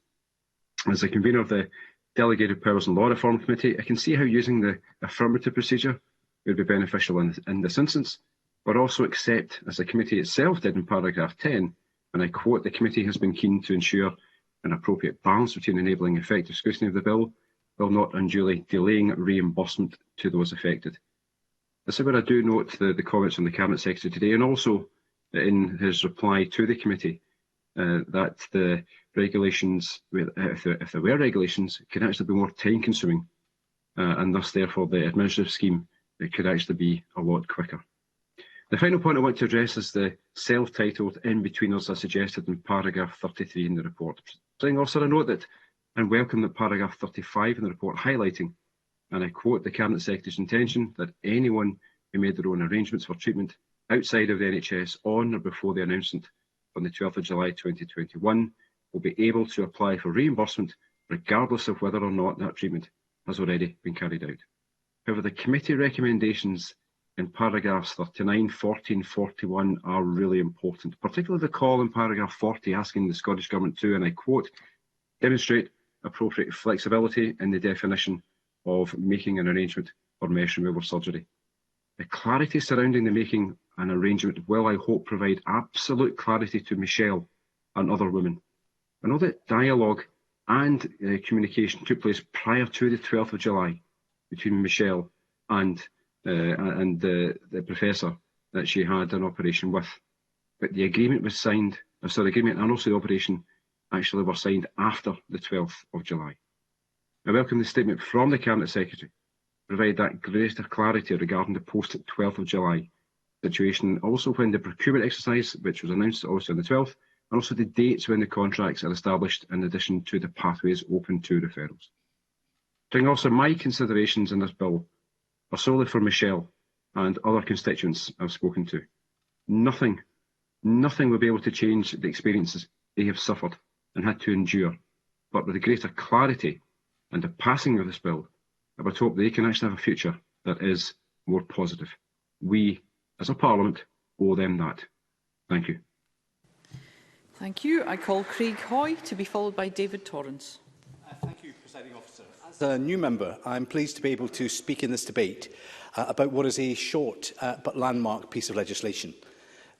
As the convener of the Delegated Powers and Law Reform Committee, I can see how using the affirmative procedure would be beneficial in this instance, but also accept, as the committee itself did in paragraph 10, and I quote, "the committee has been keen to ensure an appropriate balance between enabling effective scrutiny of the bill while not unduly delaying reimbursement to those affected." This is where I do note the comments from the Cabinet Secretary today, and also in his reply to the committee, that the regulations, if there were regulations, could actually be more time consuming, and thus therefore the administrative scheme could actually be a lot quicker. The final point I want to address is the self-titled in-betweeners as suggested in paragraph 33 in the report. Presiding Officer, I note that and welcome that paragraph 35 in the report highlighting, and I quote, "the Cabinet Secretary's intention that anyone who made their own arrangements for treatment outside of the NHS on or before the announcement on the 12th of July 2021 will be able to apply for reimbursement regardless of whether or not that treatment has already been carried out." However, the committee recommendations in paragraphs 39, 40 and 41 are really important, particularly the call in paragraph 40 asking the Scottish Government to, and I quote, "demonstrate appropriate flexibility in the definition of making an arrangement for mesh removal surgery." The clarity surrounding the making an arrangement will, I hope, provide absolute clarity to Michelle and other women. I know that dialogue and communication took place prior to the 12th of July between Michelle and the professor that she had an operation with. But the agreement was signed, the agreement and also the operation actually were signed after the 12th of July. I welcome the statement from the Cabinet Secretary to provide that greater clarity regarding the post-12th of July situation, also when the procurement exercise, which was announced also on the 12th, and also the dates when the contracts are established in addition to the pathways open to referrals. During also my considerations in this bill are solely for Michelle and other constituents I've spoken to. Nothing will be able to change the experiences they have suffered and had to endure, but with the greater clarity and the passing of this bill, I would hope they can actually have a future that is more positive. We, as a Parliament, owe them that. Thank you.
Thank you. I call Craig Hoy to be followed by David Torrance.
Thank you, Presiding Officer. As a new member, I'm pleased to be able to speak in this debate about what is a short but landmark piece of legislation.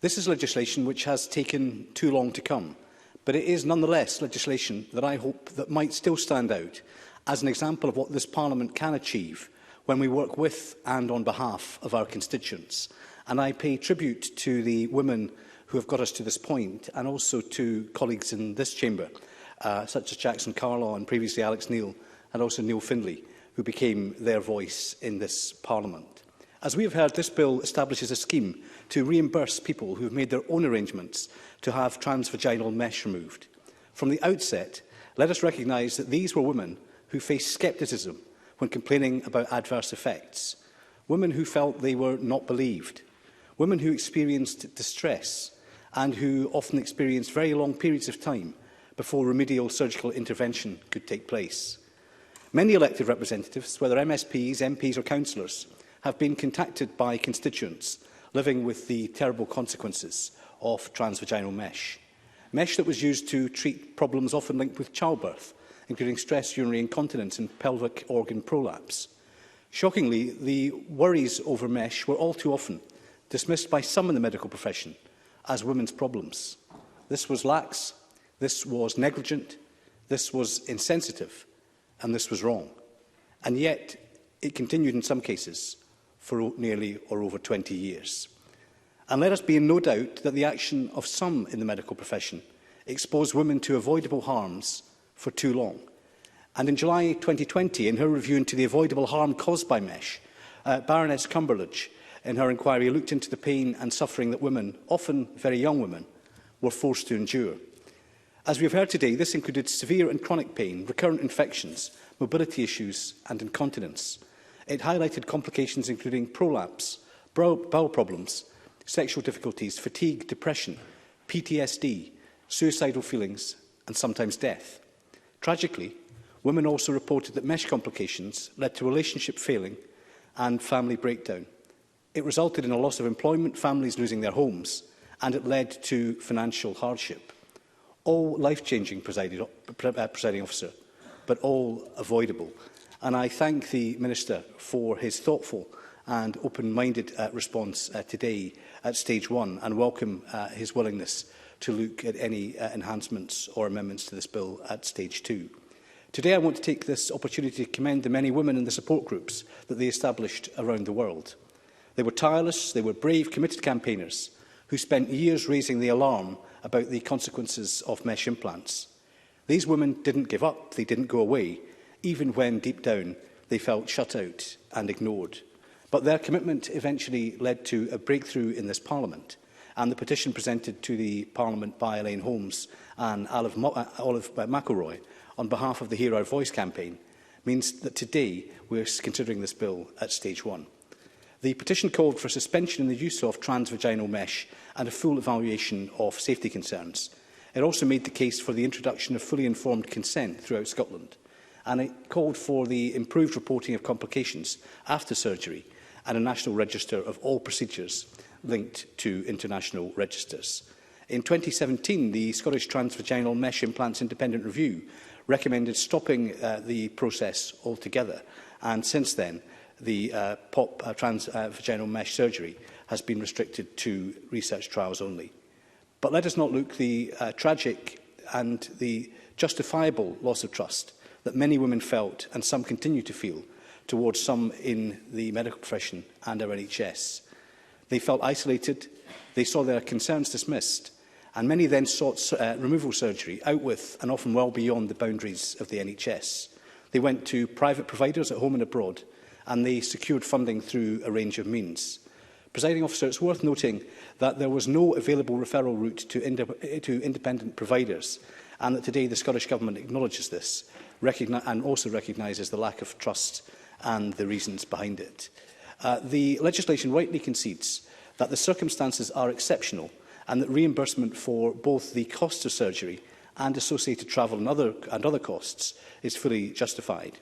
This is legislation which has taken too long to come, but it is nonetheless legislation that I hope that might still stand out as an example of what this Parliament can achieve when we work with and on behalf of our constituents. And I pay tribute to the women who have got us to this point, and also to colleagues in this chamber, such as Jackson Carlaw and previously Alex Neil, and also Neil Findlay, who became their voice in this Parliament. As we have heard, this bill establishes a scheme to reimburse people who have made their own arrangements to have transvaginal mesh removed. From the outset, let us recognise that these were women who faced scepticism when complaining about adverse effects, women who felt they were not believed, women who experienced distress and who often experienced very long periods of time before remedial surgical intervention could take place. Many elected representatives, whether MSPs, MPs or councillors, have been contacted by constituents living with the terrible consequences of transvaginal mesh. Mesh that was used to treat problems often linked with childbirth, including stress urinary incontinence and pelvic organ prolapse. Shockingly, the worries over mesh were all too often dismissed by some in the medical profession as women's problems. This was lax, this was negligent, this was insensitive, and this was wrong. And yet, it continued in some cases for nearly or over 20 years. And let us be in no doubt that the action of some in the medical profession exposed women to avoidable harms for too long. And in July 2020, in her review into the avoidable harm caused by mesh, Baroness Cumberledge, in her inquiry, looked into the pain and suffering that women, often very young women, were forced to endure. As we have heard today, this included severe and chronic pain, recurrent infections, mobility issues and incontinence. It highlighted complications including prolapse, bowel problems, sexual difficulties, fatigue, depression, PTSD, suicidal feelings and sometimes death. Tragically, women also reported that mesh complications led to relationship failing and family breakdown. It resulted in a loss of employment, families losing their homes, and it led to financial hardship. All life-changing, presiding officer, but all avoidable. And I thank the Minister for his thoughtful and open-minded response today at stage 1, and welcome his willingness to look at any enhancements or amendments to this bill at stage 2. Today I want to take this opportunity to commend the many women in the support groups that they established around the world. They were tireless, they were brave, committed campaigners who spent years raising the alarm about the consequences of mesh implants. These women didn't give up, they didn't go away, even when deep down they felt shut out and ignored. But their commitment eventually led to a breakthrough in this Parliament, and the petition presented to the Parliament by Elaine Holmes and Olive McElroy on behalf of the Hear Our Voice campaign means that today we're considering this bill at stage 1. The petition called for suspension in the use of transvaginal mesh and a full evaluation of safety concerns. It also made the case for the introduction of fully informed consent throughout Scotland, and it called for the improved reporting of complications after surgery and a national register of all procedures linked to international registers. In 2017, the Scottish Transvaginal Mesh Implants Independent Review recommended stopping the process altogether, and since then, the transvaginal mesh surgery has been restricted to research trials only. But let us not look the tragic and the justifiable loss of trust that many women felt and some continue to feel towards some in the medical profession and our NHS. They felt isolated, they saw their concerns dismissed, and many then sought removal surgery out with and often well beyond the boundaries of the NHS. They went to private providers at home and abroad, and they secured funding through a range of means. Presiding officer, it's worth noting that there was no available referral route to independent providers, and that today the Scottish Government acknowledges this and also recognises the lack of trust and the reasons behind it. The legislation rightly concedes that the circumstances are exceptional and that reimbursement for both the costs of surgery and associated travel and other costs is fully justified.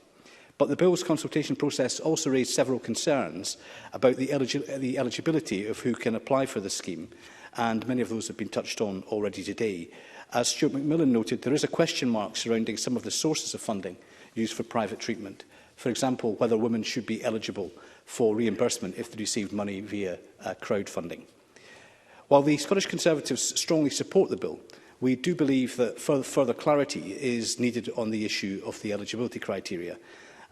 But the bill's consultation process also raised several concerns about the eligibility of who can apply for the scheme, and many of those have been touched on already today. As Stuart McMillan noted, there is a question mark surrounding some of the sources of funding used for private treatment. For example, whether women should be eligible for reimbursement if they received money via crowdfunding. While the Scottish Conservatives strongly support the bill, we do believe that further clarity is needed on the issue of the eligibility criteria.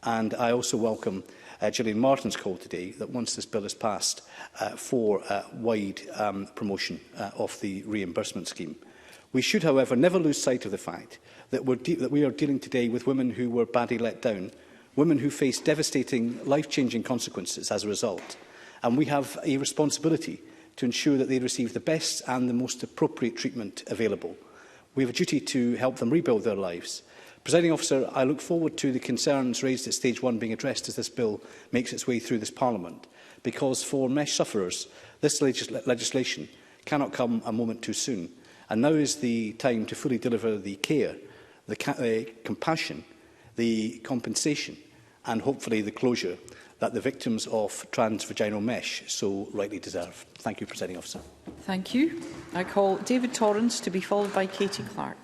And I also welcome Gillian Martin's call today that once this bill is passed for wide promotion of the reimbursement scheme. We should, however, never lose sight of the fact that we are dealing today with women who were badly let down, women who face devastating, life-changing consequences as a result. And we have a responsibility to ensure that they receive the best and the most appropriate treatment available. We have a duty to help them rebuild their lives. Presiding Officer, I look forward to the concerns raised at stage 1 being addressed as this bill makes its way through this Parliament, because for mesh sufferers, this legislation cannot come a moment too soon. And now is the time to fully deliver the care, the compassion, the compensation and hopefully the closure that the victims of transvaginal mesh so rightly deserve. Thank you, Presiding Officer.
Thank you. I call David Torrance to be followed by Katie Clark.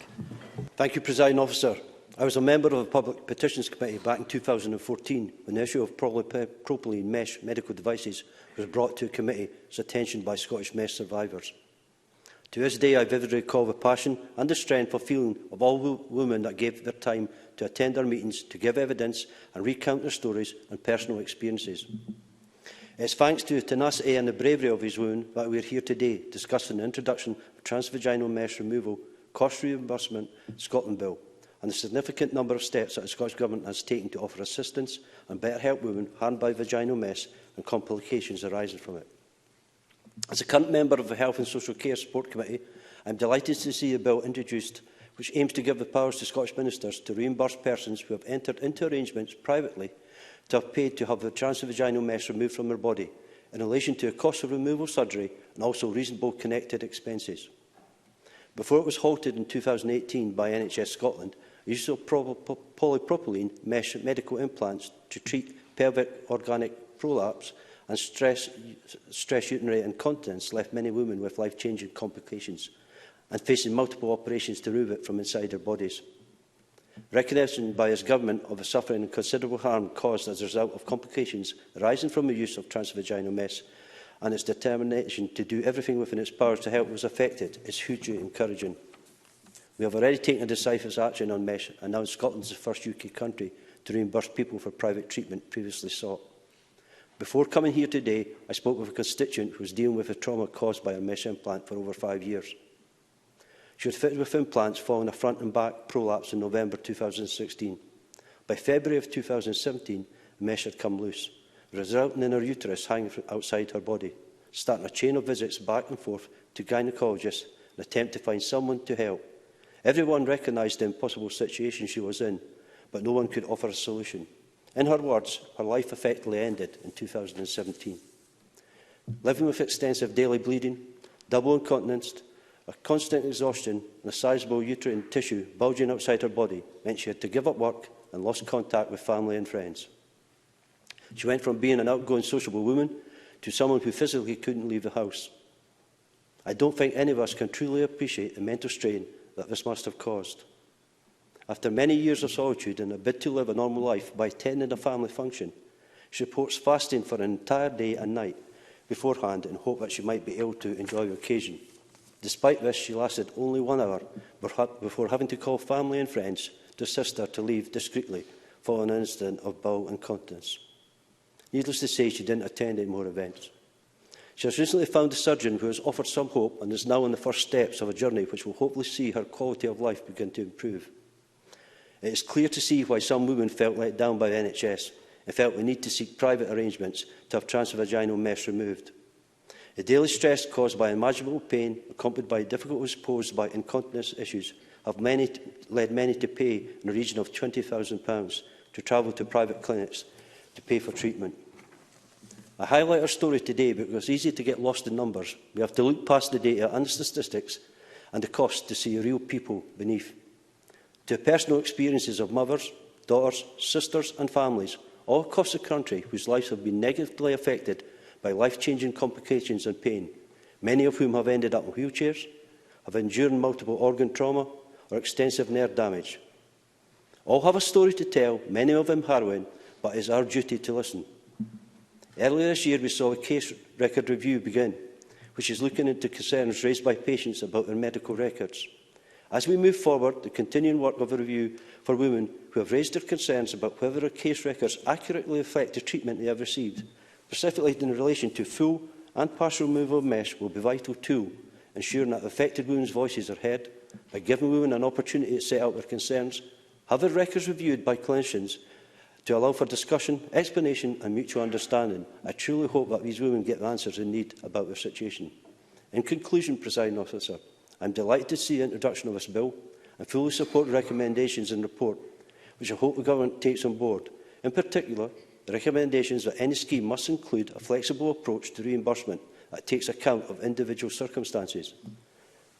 Thank you, Presiding Officer. I was a member of the Public Petitions Committee back in 2014 when the issue of propylene mesh medical devices was brought to committee's attention by Scottish mesh survivors. To this day, I vividly recall the passion and the strength of feeling of all women that gave their time to attend our meetings, to give evidence and recount their stories and personal experiences. It is thanks to the tenacity and the bravery of these women that we are here today discussing the introduction of transvaginal mesh removal, cost reimbursement, Scotland Bill, and the significant number of steps that the Scottish Government has taken to offer assistance and better help women harmed by vaginal mesh and complications arising from it. As a current member of the Health and Social Care Support Committee, I am delighted to see a bill introduced which aims to give the powers to Scottish ministers to reimburse persons who have entered into arrangements privately to have paid to have the transvaginal mesh removed from their body in relation to the cost of removal surgery and also reasonable connected expenses. Before it was halted in 2018 by NHS Scotland, the use of polypropylene mesh medical implants to treat pelvic organic prolapse and stress urinary incontinence left many women with life-changing complications and facing multiple operations to remove it from inside their bodies. Recognition by his government of the suffering and considerable harm caused as a result of complications arising from the use of transvaginal mesh and its determination to do everything within its powers to help those affected is hugely encouraging. We have already taken a decisive action on mesh, and now Scotland is the first UK country to reimburse people for private treatment previously sought. Before coming here today, I spoke with a constituent who was dealing with the trauma caused by a mesh implant for over 5 years. She was fitted with implants following a front and back prolapse in November 2016. By February of 2017, the mesh had come loose, resulting in her uterus hanging outside her body, starting a chain of visits back and forth to gynaecologists in an attempt to find someone to help. Everyone recognised the impossible situation she was in, but no one could offer a solution. In her words, her life effectively ended in 2017. Living with extensive daily bleeding, double incontinence, a constant exhaustion and a sizable uterine tissue bulging outside her body meant she had to give up work and lost contact with family and friends. She went from being an outgoing, sociable woman to someone who physically couldn't leave the house. I don't think any of us can truly appreciate the mental strain that this must have caused. After many years of solitude and a bid to live a normal life by attending a family function, she reports fasting for an entire day and night beforehand in hope that she might be able to enjoy the occasion. Despite this, she lasted only 1 hour before having to call family and friends to assist her to leave discreetly following an incident of bowel incontinence. Needless to say, she didn't attend any more events. She has recently found a surgeon who has offered some hope and is now on the first steps of a journey which will hopefully see her quality of life begin to improve. It is clear to see why some women felt let down by the NHS and felt the need to seek private arrangements to have transvaginal mesh removed. The daily stress caused by unimaginable pain, accompanied by difficulties posed by incontinence issues, have led many to pay in the region of £20,000 to travel to private clinics to pay for treatment. I highlight our story today because it's easy to get lost in numbers. We have to look past the data and the statistics and the cost to see real people beneath. To personal experiences of mothers, daughters, sisters and families all across the country whose lives have been negatively affected by life-changing complications and pain, many of whom have ended up in wheelchairs, have endured multiple organ trauma or extensive nerve damage. All have a story to tell, many of them harrowing, but it is our duty to listen. Earlier this year, we saw a case record review begin, which is looking into concerns raised by patients about their medical records. As we move forward, the continuing work of a review for women who have raised their concerns about whether their case records accurately reflect the treatment they have received, specifically in relation to full and partial removal of mesh, will be a vital tool, ensuring that affected women's voices are heard by giving women an opportunity to set out their concerns, have their records reviewed by clinicians to allow for discussion, explanation and mutual understanding. I truly hope that these women get the answers they need about their situation. In conclusion, Presiding Officer, I am delighted to see the introduction of this bill and fully support the recommendations in the report, which I hope the Government takes on board. In particular, the recommendations that any scheme must include a flexible approach to reimbursement that takes account of individual circumstances.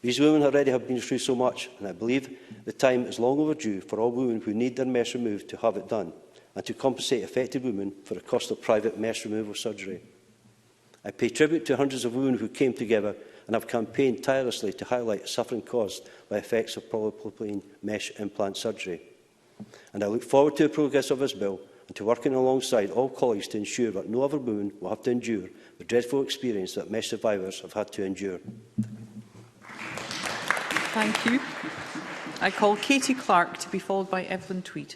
These women already have been through so much, and I believe the time is long overdue for all women who need their mesh removed to have it done, and to compensate affected women for the cost of private mesh removal surgery. I pay tribute to hundreds of women who came together and have campaigned tirelessly to highlight the suffering caused by effects of polypropylene mesh implant surgery. And I look forward to the progress of this bill and to working alongside all colleagues to ensure that no other woman will have to endure the dreadful experience that mesh survivors have had to endure.
Thank you. I call Katie Clark to be followed by Evelyn Tweed.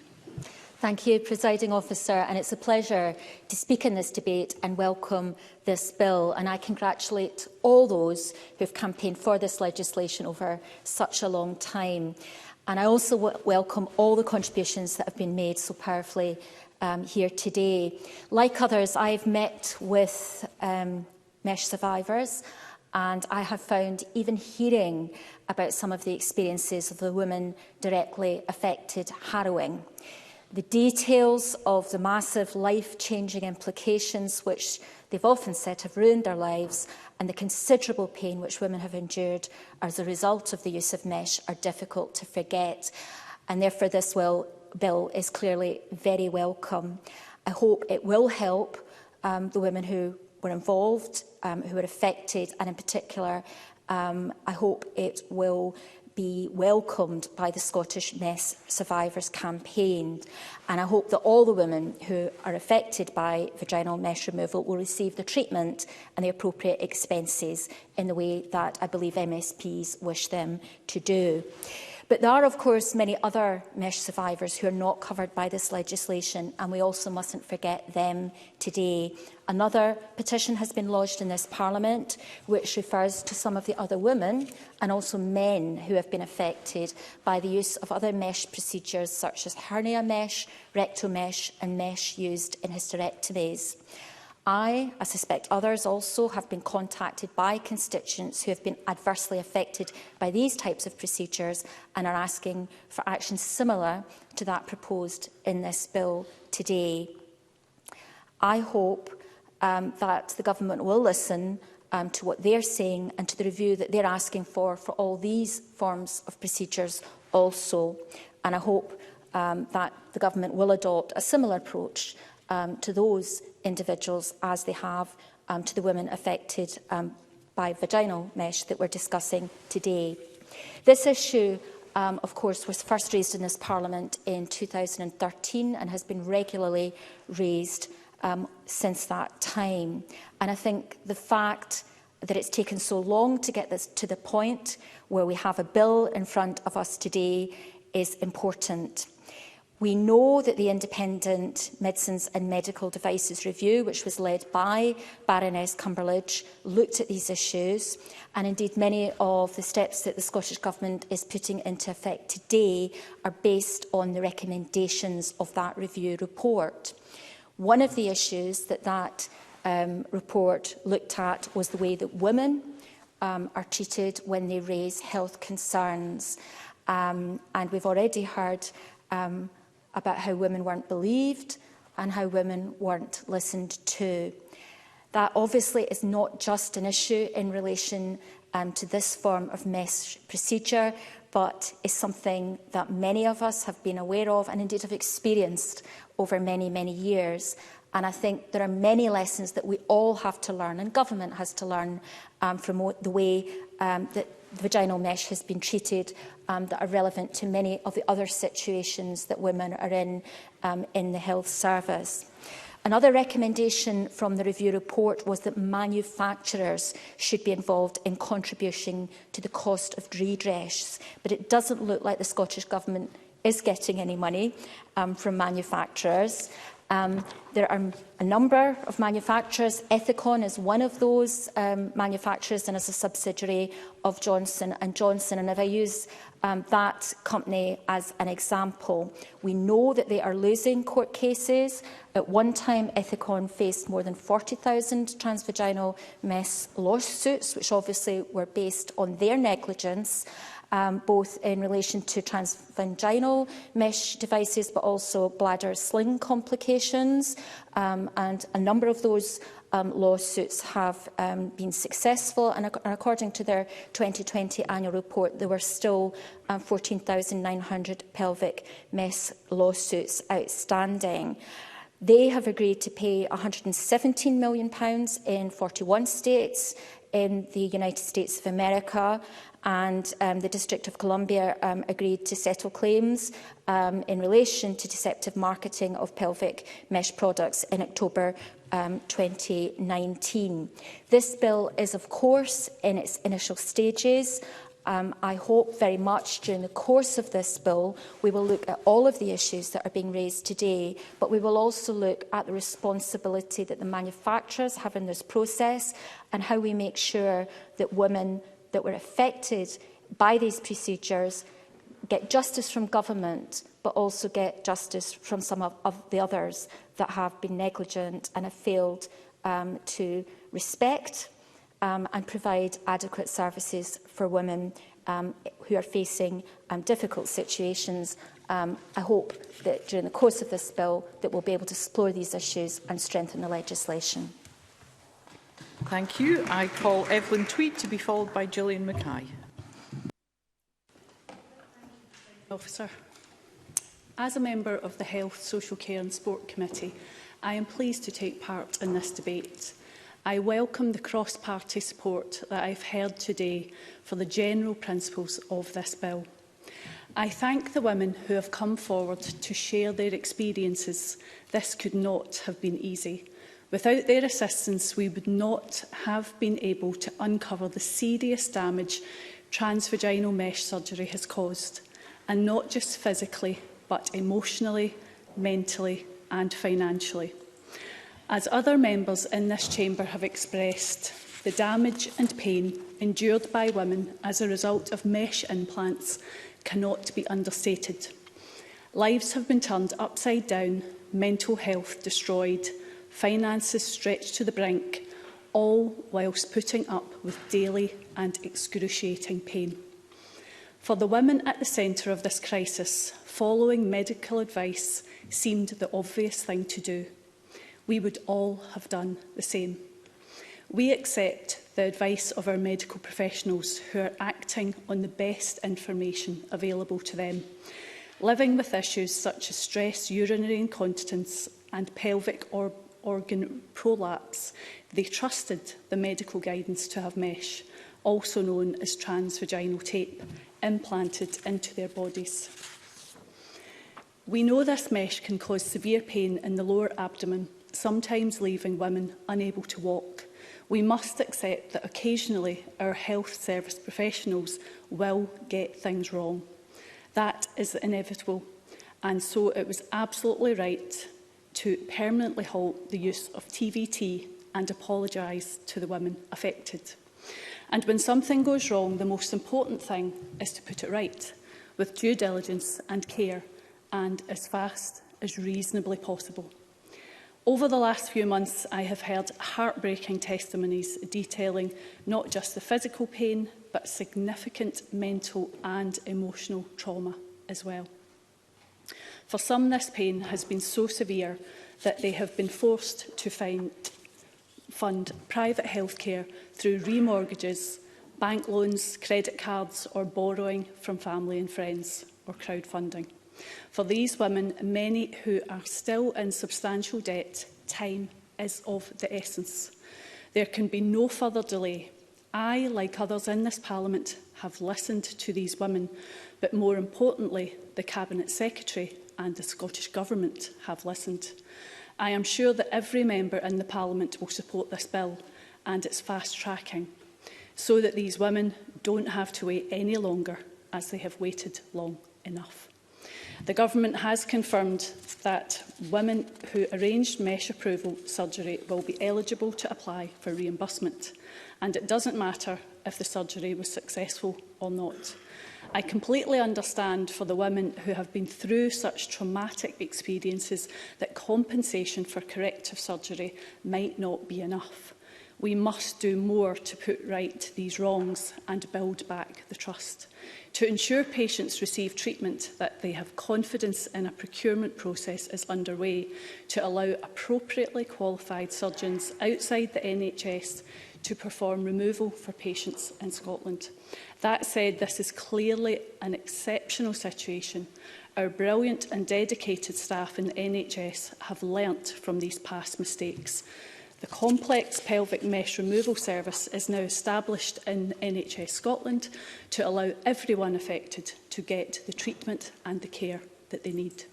Thank you, Presiding Officer, and it's a pleasure to speak in this debate and welcome this bill. And I congratulate all those who have campaigned for this legislation over such a long time. And I also welcome all the contributions that have been made so powerfully here today. Like others, I have met with mesh survivors, and I have found even hearing about some of the experiences of the women directly affected harrowing. The details of the massive life-changing implications which they've often said have ruined their lives, and the considerable pain which women have endured as a result of the use of mesh are difficult to forget. And therefore this bill is clearly very welcome. I hope it will help the women who were involved, who were affected, and in particular, I hope it will be welcomed by the Scottish Mesh Survivors campaign. And I hope that all the women who are affected by vaginal mesh removal will receive the treatment and the appropriate expenses in the way that I believe MSPs wish them to do. But there are, of course, many other mesh survivors who are not covered by this legislation, and we also mustn't forget them today. Another petition has been lodged in this Parliament, which refers to some of the other women and also men who have been affected by the use of other mesh procedures such as hernia mesh, rectal mesh and mesh used in hysterectomies. I suspect others also have been contacted by constituents who have been adversely affected by these types of procedures and are asking for action similar to that proposed in this bill today. I hope that the Government will listen to what they're saying and to the review that they're asking for all these forms of procedures also. And I hope that the Government will adopt a similar approach to those individuals as they have to the women affected by vaginal mesh that we're discussing today. This issue, of course, was first raised in this Parliament in 2013 and has been regularly raised since that time. And I think the fact that it's taken so long to get this to the point where we have a bill in front of us today is important. We know that the Independent Medicines and Medical Devices Review, which was led by Baroness Cumberledge, looked at these issues, and indeed many of the steps that the Scottish Government is putting into effect today are based on the recommendations of that review report. One of the issues that report looked at was the way that women are treated when they raise health concerns. And we've already heard about how women weren't believed and how women weren't listened to. That obviously is not just an issue in relation to this form of mesh procedure, but is something that many of us have been aware of and indeed have experienced over many, many years. And I think there are many lessons that we all have to learn, and government has to learn from the way that vaginal mesh has been treated that are relevant to many of the other situations that women are in the health service. Another recommendation from the review report was that manufacturers should be involved in contributing to the cost of redress, but it doesn't look like the Scottish Government is getting any money from manufacturers. There are a number of manufacturers. Ethicon is one of those manufacturers and is a subsidiary of Johnson & Johnson. And if I use that company as an example, we know that they are losing court cases. At one time, Ethicon faced more than 40,000 transvaginal mesh lawsuits, which obviously were based on their negligence, both in relation to transvaginal mesh devices, but also bladder sling complications. And a number of those lawsuits have been successful, and according to their 2020 annual report, there were still 14,900 pelvic mesh lawsuits outstanding. They have agreed to pay £117 million in 41 states in the United States of America, and the District of Columbia agreed to settle claims in relation to deceptive marketing of pelvic mesh products in October 2019. This bill is, of course, in its initial stages. I hope very much during the course of this bill we will look at all of the issues that are being raised today, but we will also look at the responsibility that the manufacturers have in this process and how we make sure that women that were affected by these procedures get justice from government, but also get justice from some of the others that have been negligent and have failed to respect and provide adequate services for women who are facing difficult situations. I hope that during the course of this bill that we'll be able to explore these issues and strengthen the legislation.
Thank you. I call Evelyn Tweed to be followed by Gillian Mackay.
Officer. As a member of the Health, Social Care and Sport Committee, I am pleased to take part in this debate. I welcome the cross-party support that I've heard today for the general principles of this bill. I thank the women who have come forward to share their experiences. This could not have been easy. Without their assistance, we would not have been able to uncover the serious damage transvaginal mesh surgery has caused, and not just physically, but emotionally, mentally and financially. As other members in this chamber have expressed, the damage and pain endured by women as a result of mesh implants cannot be understated. Lives have been turned upside down, mental health destroyed, finances stretched to the brink, all whilst putting up with daily and excruciating pain. For the women at the centre of this crisis, following medical advice seemed the obvious thing to do. We would all have done the same. We accept the advice of our medical professionals who are acting on the best information available to them. Living with issues such as stress, urinary incontinence and pelvic organ prolapse, they trusted the medical guidance to have mesh, also known as transvaginal tape, implanted into their bodies. We know this mesh can cause severe pain in the lower abdomen, sometimes leaving women unable to walk. We must accept that occasionally our health service professionals will get things wrong. That is inevitable, and so it was absolutely right to permanently halt the use of TVT and apologise to the women affected. And when something goes wrong, the most important thing is to put it right, with due diligence and care, and as fast as reasonably possible. Over the last few months, I have heard heartbreaking testimonies detailing not just the physical pain, but significant mental and emotional trauma as well. For some, this pain has been so severe that they have been forced to fund private healthcare through remortgages, bank loans, credit cards, or borrowing from family and friends, or crowdfunding. For these women, many who are still in substantial debt, time is of the essence. There can be no further delay. I, like others in this Parliament, have listened to these women, but more importantly, the Cabinet Secretary and the Scottish Government have listened. I am sure that every member in the Parliament will support this bill and its fast-tracking, so that these women don't have to wait any longer, as they have waited long enough. The Government has confirmed that women who arranged mesh approval surgery will be eligible to apply for reimbursement, and it doesn't matter if the surgery was successful or not. I completely understand for the women who have been through such traumatic experiences that compensation for corrective surgery might not be enough. We must do more to put right these wrongs and build back the trust. To ensure patients receive treatment, that they have confidence in a procurement process is underway to allow appropriately qualified surgeons outside the NHS to perform removal for patients in Scotland. That said, this is clearly an exceptional situation. Our brilliant and dedicated staff in the NHS have learnt from these past mistakes. The complex pelvic mesh removal service is now established in NHS Scotland to allow everyone affected to get the treatment and the care that they need.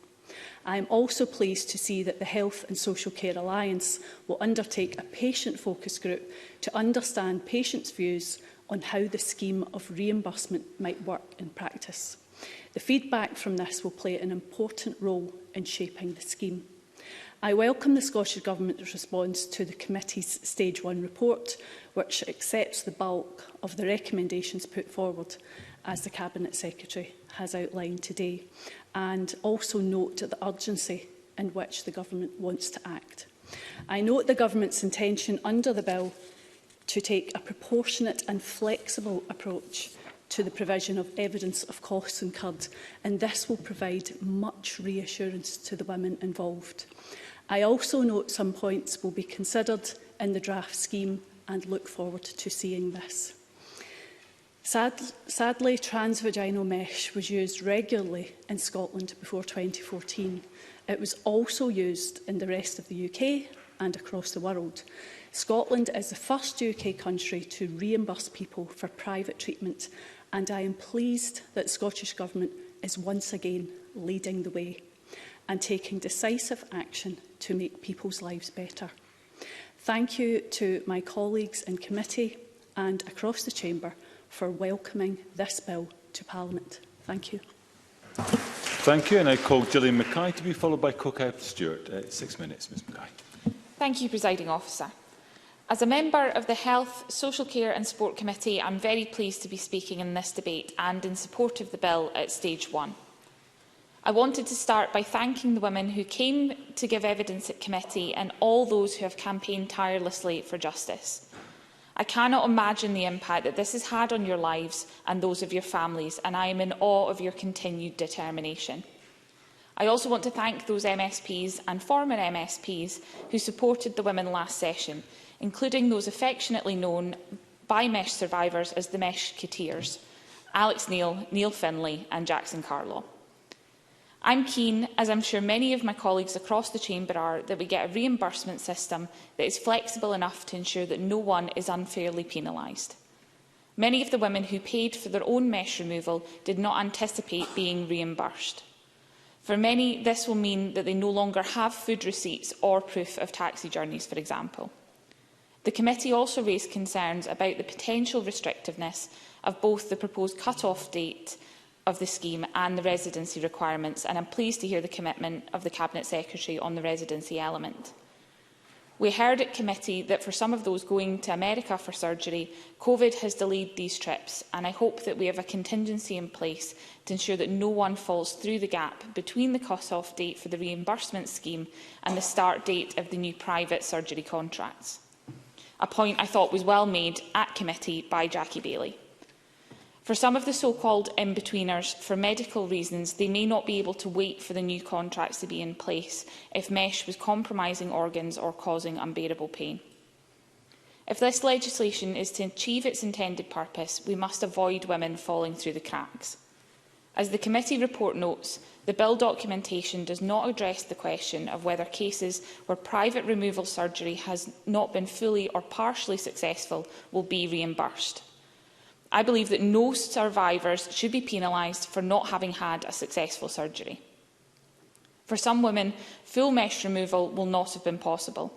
I am also pleased to see that the Health and Social Care Alliance will undertake a patient focus group to understand patients' views on how the scheme of reimbursement might work in practice. The feedback from this will play an important role in shaping the scheme. I welcome the Scottish Government's response to the committee's Stage 1 report, which accepts the bulk of the recommendations put forward, as the Cabinet Secretary has outlined today, and also note the urgency in which the Government wants to act. I note the Government's intention under the bill to take a proportionate and flexible approach to the provision of evidence of costs incurred, and this will provide much reassurance to the women involved. I also note some points will be considered in the draft scheme and look forward to seeing this. Sadly, transvaginal mesh was used regularly in Scotland before 2014. It was also used in the rest of the UK and across the world. Scotland is the first UK country to reimburse people for private treatment, and I am pleased that the Scottish Government is once again leading the way and taking decisive action to make people's lives better. Thank you to my colleagues in committee and across the chamber for welcoming this bill to Parliament. Thank you.
Thank you. And I call Gillian Mackay to be followed by Cook Stewart. 6 minutes, Ms Mackay.
Thank you, Presiding Officer. As a member of the Health, Social Care and Sport Committee, I am very pleased to be speaking in this debate and in support of the bill at Stage 1. I wanted to start by thanking the women who came to give evidence at committee and all those who have campaigned tirelessly for justice. I cannot imagine the impact that this has had on your lives and those of your families, and I am in awe of your continued determination. I also want to thank those MSPs and former MSPs who supported the women last session, including those affectionately known by mesh survivors as the Meshketeers, Alex Neil, Neil Finlay and Jackson Carlaw. I'm keen, as I'm sure many of my colleagues across the chamber are, that we get a reimbursement system that is flexible enough to ensure that no one is unfairly penalised. Many of the women who paid for their own mesh removal did not anticipate being reimbursed. For many, this will mean that they no longer have food receipts or proof of taxi journeys, for example. The committee also raised concerns about the potential restrictiveness of both the proposed cut-off date of the scheme and the residency requirements, and I'm pleased to hear the commitment of the Cabinet Secretary on the residency element. We heard at committee that for some of those going to America for surgery, COVID has delayed these trips, and I hope that we have a contingency in place to ensure that no one falls through the gap between the cut-off date for the reimbursement scheme and the start date of the new private surgery contracts. A point I thought was well made at committee by Jackie Bailey. For some of the so-called in-betweeners, for medical reasons, they may not be able to wait for the new contracts to be in place if mesh was compromising organs or causing unbearable pain. If this legislation is to achieve its intended purpose, we must avoid women falling through the cracks. As the committee report notes, the bill documentation does not address the question of whether cases where private removal surgery has not been fully or partially successful will be reimbursed. I believe that no survivors should be penalised for not having had a successful surgery. For some women, full mesh removal will not have been possible.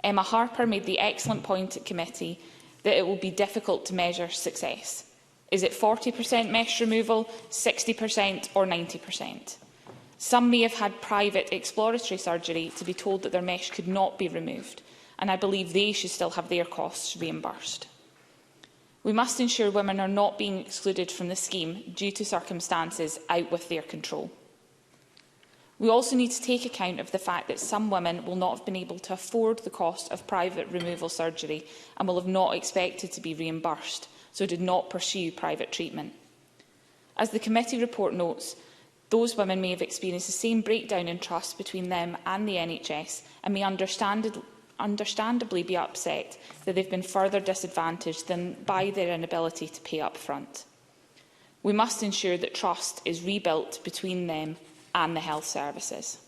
Emma Harper made the excellent point at committee that it will be difficult to measure success. Is it 40% mesh removal, 60% or 90%? Some may have had private exploratory surgery to be told that their mesh could not be removed, and I believe they should still have their costs reimbursed. We must ensure women are not being excluded from the scheme due to circumstances out with their control. We also need to take account of the fact that some women will not have been able to afford the cost of private removal surgery and will have not expected to be reimbursed, so did not pursue private treatment. As the committee report notes, those women may have experienced the same breakdown in trust between them and the NHS and may understandably be upset that they've been further disadvantaged than by their inability to pay up front. We must ensure that trust is rebuilt between them and the health services.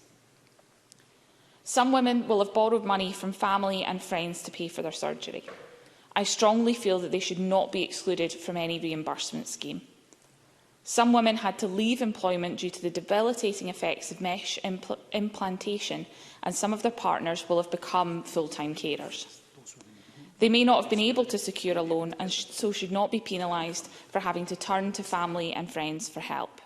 Some women will have borrowed money from family and friends to pay for their surgery. I strongly feel that they should not be excluded from any reimbursement scheme. Some women had to leave employment due to the debilitating effects of mesh implantation, and some of their partners will have become full-time carers. They may not have been able to secure a loan and so should not be penalised for having to turn to family and friends for help.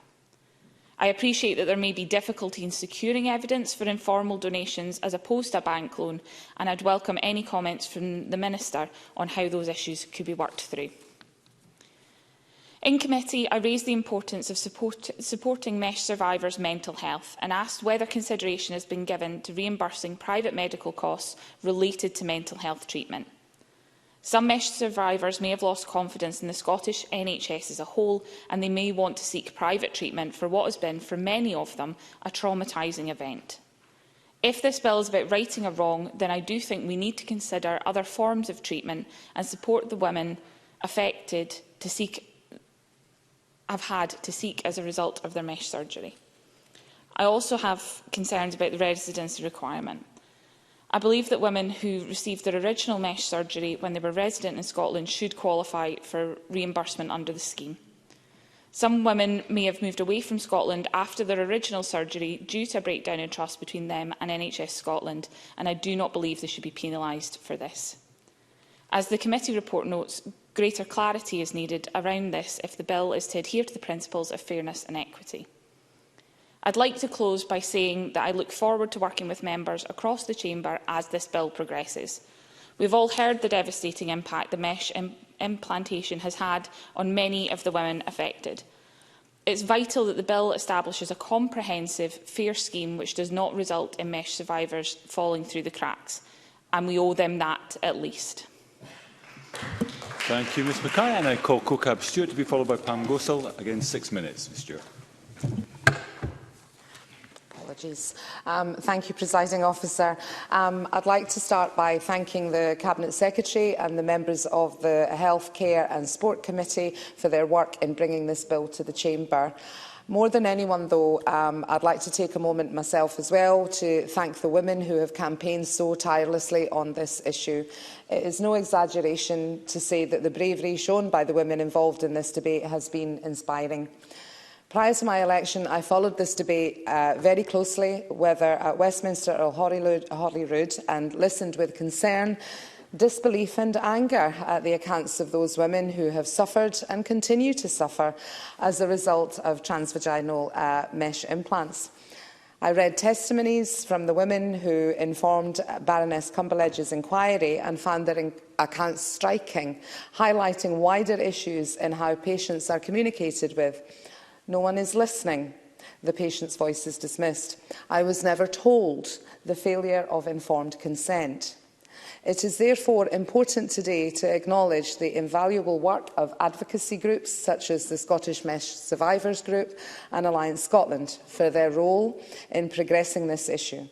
I appreciate that there may be difficulty in securing evidence for informal donations as opposed to a bank loan, and I'd welcome any comments from the Minister on how those issues could be worked through. In committee, I raised the importance of supporting mesh survivors' mental health and asked whether consideration has been given to reimbursing private medical costs related to mental health treatment. Some mesh survivors may have lost confidence in the Scottish NHS as a whole, and they may want to seek private treatment for what has been, for many of them, a traumatising event. If this bill is about righting a wrong, then I do think we need to consider other forms of treatment and support the women affected have had to seek as a result of their mesh surgery. I also have concerns about the residency requirement. I believe that women who received their original mesh surgery when they were resident in Scotland should qualify for reimbursement under the scheme. Some women may have moved away from Scotland after their original surgery due to a breakdown in trust between them and NHS Scotland, and I do not believe they should be penalised for this. As the committee report notes, greater clarity is needed around this if the bill is to adhere to the principles of fairness and equity. I'd like to close by saying that I look forward to working with members across the chamber as this bill progresses. We've all heard the devastating impact the mesh implantation has had on many of the women affected. It's vital that the bill establishes a comprehensive, fair scheme which does not result in mesh survivors falling through the cracks, and we owe them that at least.
Thank you, Ms Mackay. And I call Kokab Stewart to be followed by Pam Gosal. Again, 6 minutes, Ms Stewart.
Apologies. Thank you, Presiding Officer. I'd like to start by thanking the Cabinet Secretary and the members of the Health, Care and Sport Committee for their work in bringing this bill to the Chamber. More than anyone, though, I'd like to take a moment myself as well to thank the women who have campaigned so tirelessly on this issue. It is no exaggeration to say that the bravery shown by the women involved in this debate has been inspiring. Prior to my election, I followed this debate very closely, whether at Westminster or Holyrood, and listened with concern, disbelief and anger at the accounts of those women who have suffered and continue to suffer as a result of transvaginal mesh implants. I read testimonies from the women who informed Baroness Cumberledge's inquiry and found their accounts striking, highlighting wider issues in how patients are communicated with. No one is listening. The patient's voice is dismissed. I was never told. The failure of informed consent. It is therefore important today to acknowledge the invaluable work of advocacy groups such as the Scottish Mesh Survivors Group and Alliance Scotland for their role in progressing this issue.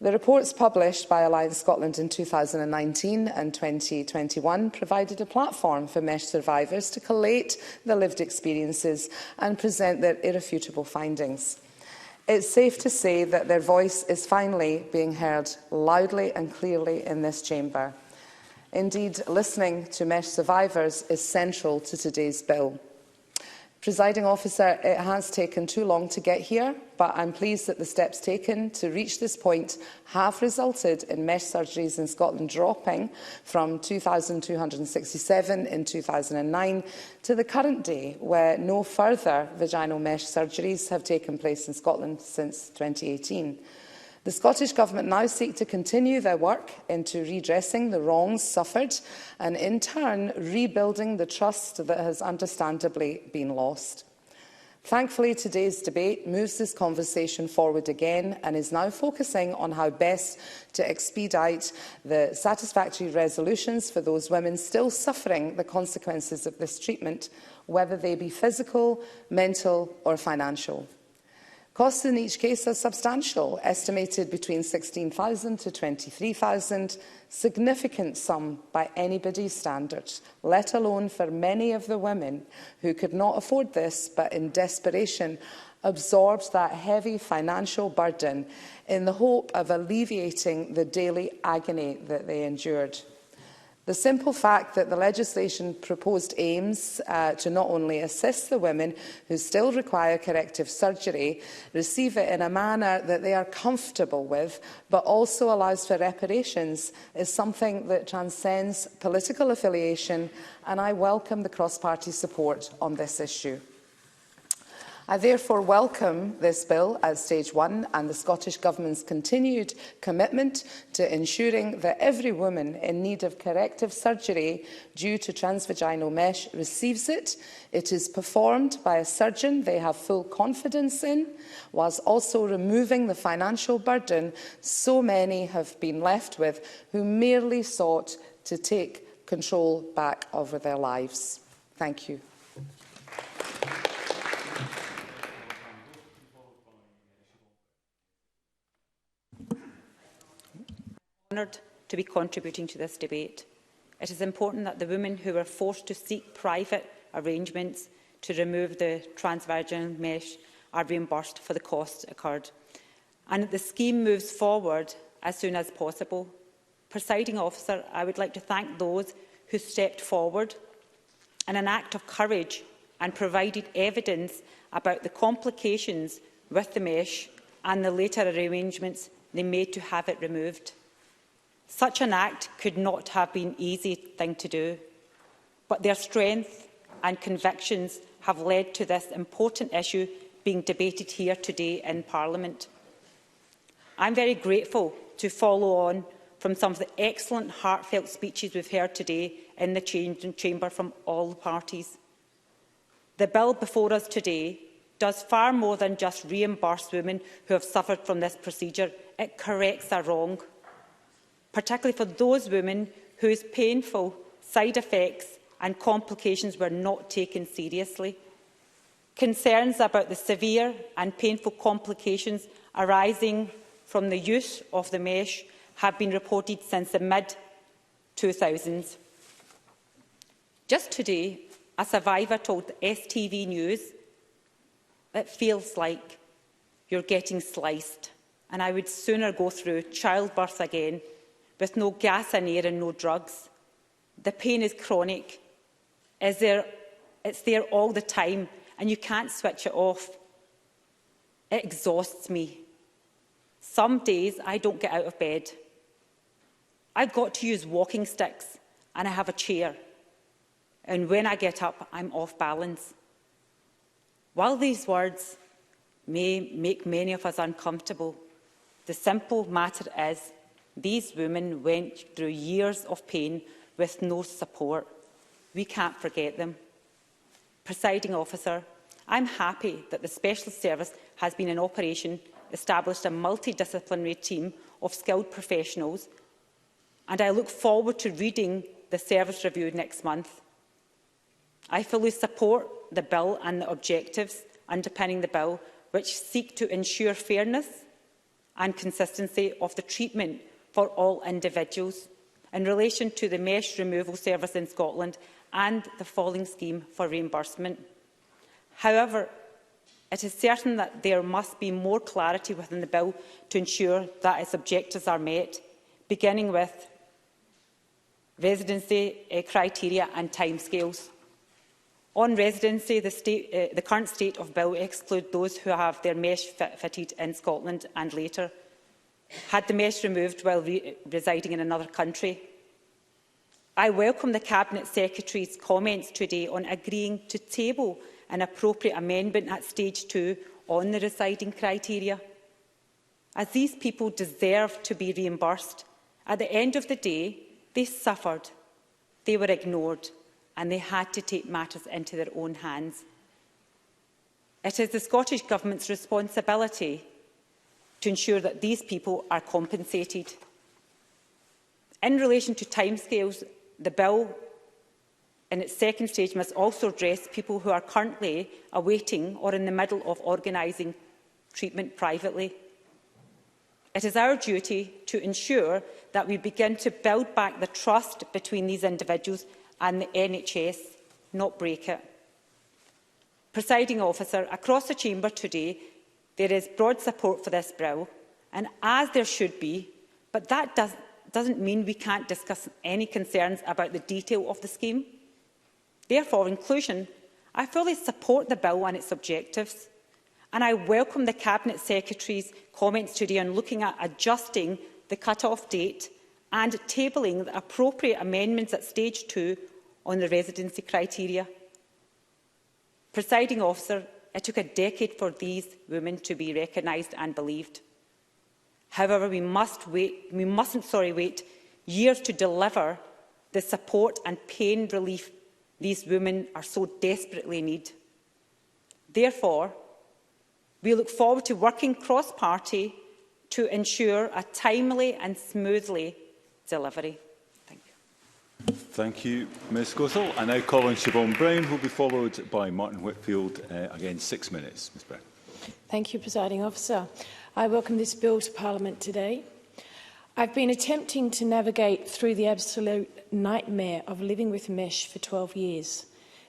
The reports published by Alliance Scotland in 2019 and 2021 provided a platform for mesh survivors to collate their lived experiences and present their irrefutable findings. It's safe to say that their voice is finally being heard loudly and clearly in this chamber. Indeed, listening to mesh survivors is central to today's bill. Presiding Officer, it has taken too long to get here, but I'm pleased that the steps taken to reach this point have resulted in mesh surgeries in Scotland dropping from 2,267 in 2009 to the current day, where no further vaginal mesh surgeries have taken place in Scotland since 2018. The Scottish Government now seek to continue their work into redressing the wrongs suffered and, in turn, rebuilding the trust that has understandably been lost. Thankfully, today's debate moves this conversation forward again and is now focusing on how best to expedite the satisfactory resolutions for those women still suffering the consequences of this treatment, whether they be physical, mental or financial. Costs in each case are substantial, estimated between £16,000 to £23,000, significant sum by anybody's standards, let alone for many of the women who could not afford this but in desperation absorbed that heavy financial burden in the hope of alleviating the daily agony that they endured. The simple fact that the legislation proposed aims to not only assist the women who still require corrective surgery, receive it in a manner that they are comfortable with, but also allows for reparations, is something that transcends political affiliation, and I welcome the cross-party support on this issue. I therefore welcome this bill at stage one and the Scottish Government's continued commitment to ensuring that every woman in need of corrective surgery due to transvaginal mesh receives it. It is performed by a surgeon they have full confidence in, whilst also removing the financial burden so many have been left with who merely sought to take control back over their lives. Thank you.
Honoured to be contributing to this debate. It is important that the women who were forced to seek private arrangements to remove the transvaginal mesh are reimbursed for the costs incurred, and that the scheme moves forward as soon as possible. Presiding Officer, I would like to thank those who stepped forward in an act of courage and provided evidence about the complications with the mesh and the later arrangements they made to have it removed. Such an act could not have been an easy thing to do, but their strength and convictions have led to this important issue being debated here today in Parliament. I am very grateful to follow on from some of the excellent heartfelt speeches we've heard today in the Chamber from all the parties. The bill before us today does far more than just reimburse women who have suffered from this procedure. It corrects a wrong, particularly for those women whose painful side effects and complications were not taken seriously. Concerns about the severe and painful complications arising from the use of the mesh have been reported since the mid-2000s. Just today, a survivor told the STV News, "It feels like you're getting sliced, and I would sooner go through childbirth again with no gas and air and no drugs. The pain is chronic. It's there all the time, and you can't switch it off. It exhausts me. Some days I don't get out of bed. I've got to use walking sticks, and I have a chair. And when I get up, I'm off balance." While these words may make many of us uncomfortable, the simple matter is these women went through years of pain with no support. We can't forget them. Presiding Officer, I'm happy that the Specialist Service has been in operation, established a multidisciplinary team of skilled professionals, and I look forward to reading the service review next month. I fully support the bill and the objectives underpinning the bill, which seek to ensure fairness and consistency of the treatment for all individuals in relation to the mesh removal service in Scotland and the falling scheme for reimbursement. However, it is certain that there must be more clarity within the bill to ensure that its objectives are met, beginning with residency criteria and timescales. On residency, the current state of bill excludes those who have their mesh fitted in Scotland and later had the mesh removed while residing in another country. I welcome the Cabinet Secretary's comments today on agreeing to table an appropriate amendment at stage 2 on the residing criteria, as these people deserve to be reimbursed. At the end of the day, they suffered, they were ignored, and they had to take matters into their own hands. It is the Scottish Government's responsibility to ensure that these people are compensated. In relation to timescales, the bill in its second stage must also address people who are currently awaiting or in the middle of organising treatment privately. It is our duty to ensure that we begin to build back the trust between these individuals and the NHS, not break it. Presiding Officer, across the Chamber today, there is broad support for this bill, and as there should be, but that doesn't mean we can't discuss any concerns about the detail of the scheme. Therefore, in conclusion, I fully support the bill and its objectives, and I welcome the Cabinet Secretary's comments today on looking at adjusting the cut-off date and tabling the appropriate amendments at stage 2 on the residency criteria. Presiding Officer, it took a decade for these women to be recognised and believed. However, we mustn't wait years to deliver the support and pain relief these women are so desperately need. Therefore, we look forward to working cross-party to ensure a timely and smoothly delivery. Thank you.
Thank you, Ms Gothel. I now call on Siobhan Brown, who will be followed by Martin Whitfield. Again, 6 minutes. Ms Brown.
Thank you, Presiding Officer. I welcome this bill to Parliament today. I've been attempting to navigate through the absolute nightmare of living with mesh for 12 years.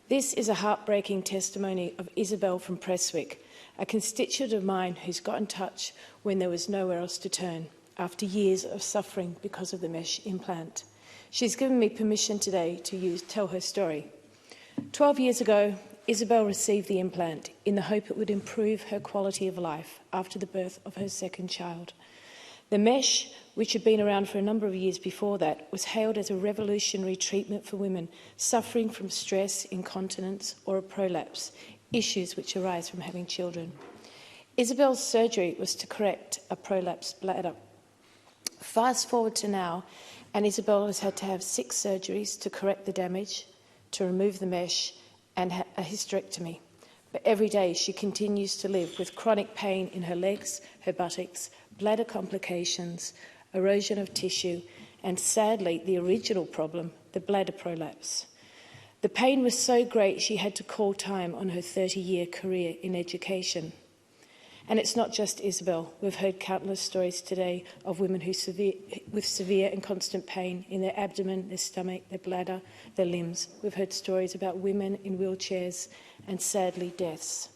This is a heartbreaking testimony of Isabel from Prestwick, a constituent of mine who's got in touch when there was nowhere else to turn, after years of suffering because of the mesh implant. She's given me permission today to tell her story. 12 years ago, Isabel received the implant in the hope it would improve her quality of life after the birth of her second child. The mesh, which had been around for a number of years before that, was hailed as a revolutionary treatment for women suffering from stress, incontinence or a prolapse, issues which arise from having children. Isabel's surgery was to correct a prolapsed bladder. Fast forward to now, and Isabel has had to have 6 surgeries to correct the damage, to remove the mesh and a hysterectomy. But every day she continues to live with chronic pain in her legs, her buttocks, bladder complications, erosion of tissue, and sadly, the original problem, the bladder prolapse. The pain was so great she had to call time on her 30-year career in education. And it's not just Isabel. We've heard countless stories today of women with severe and constant pain in their abdomen, their stomach, their bladder, their limbs. We've heard stories about women in wheelchairs and, sadly, deaths.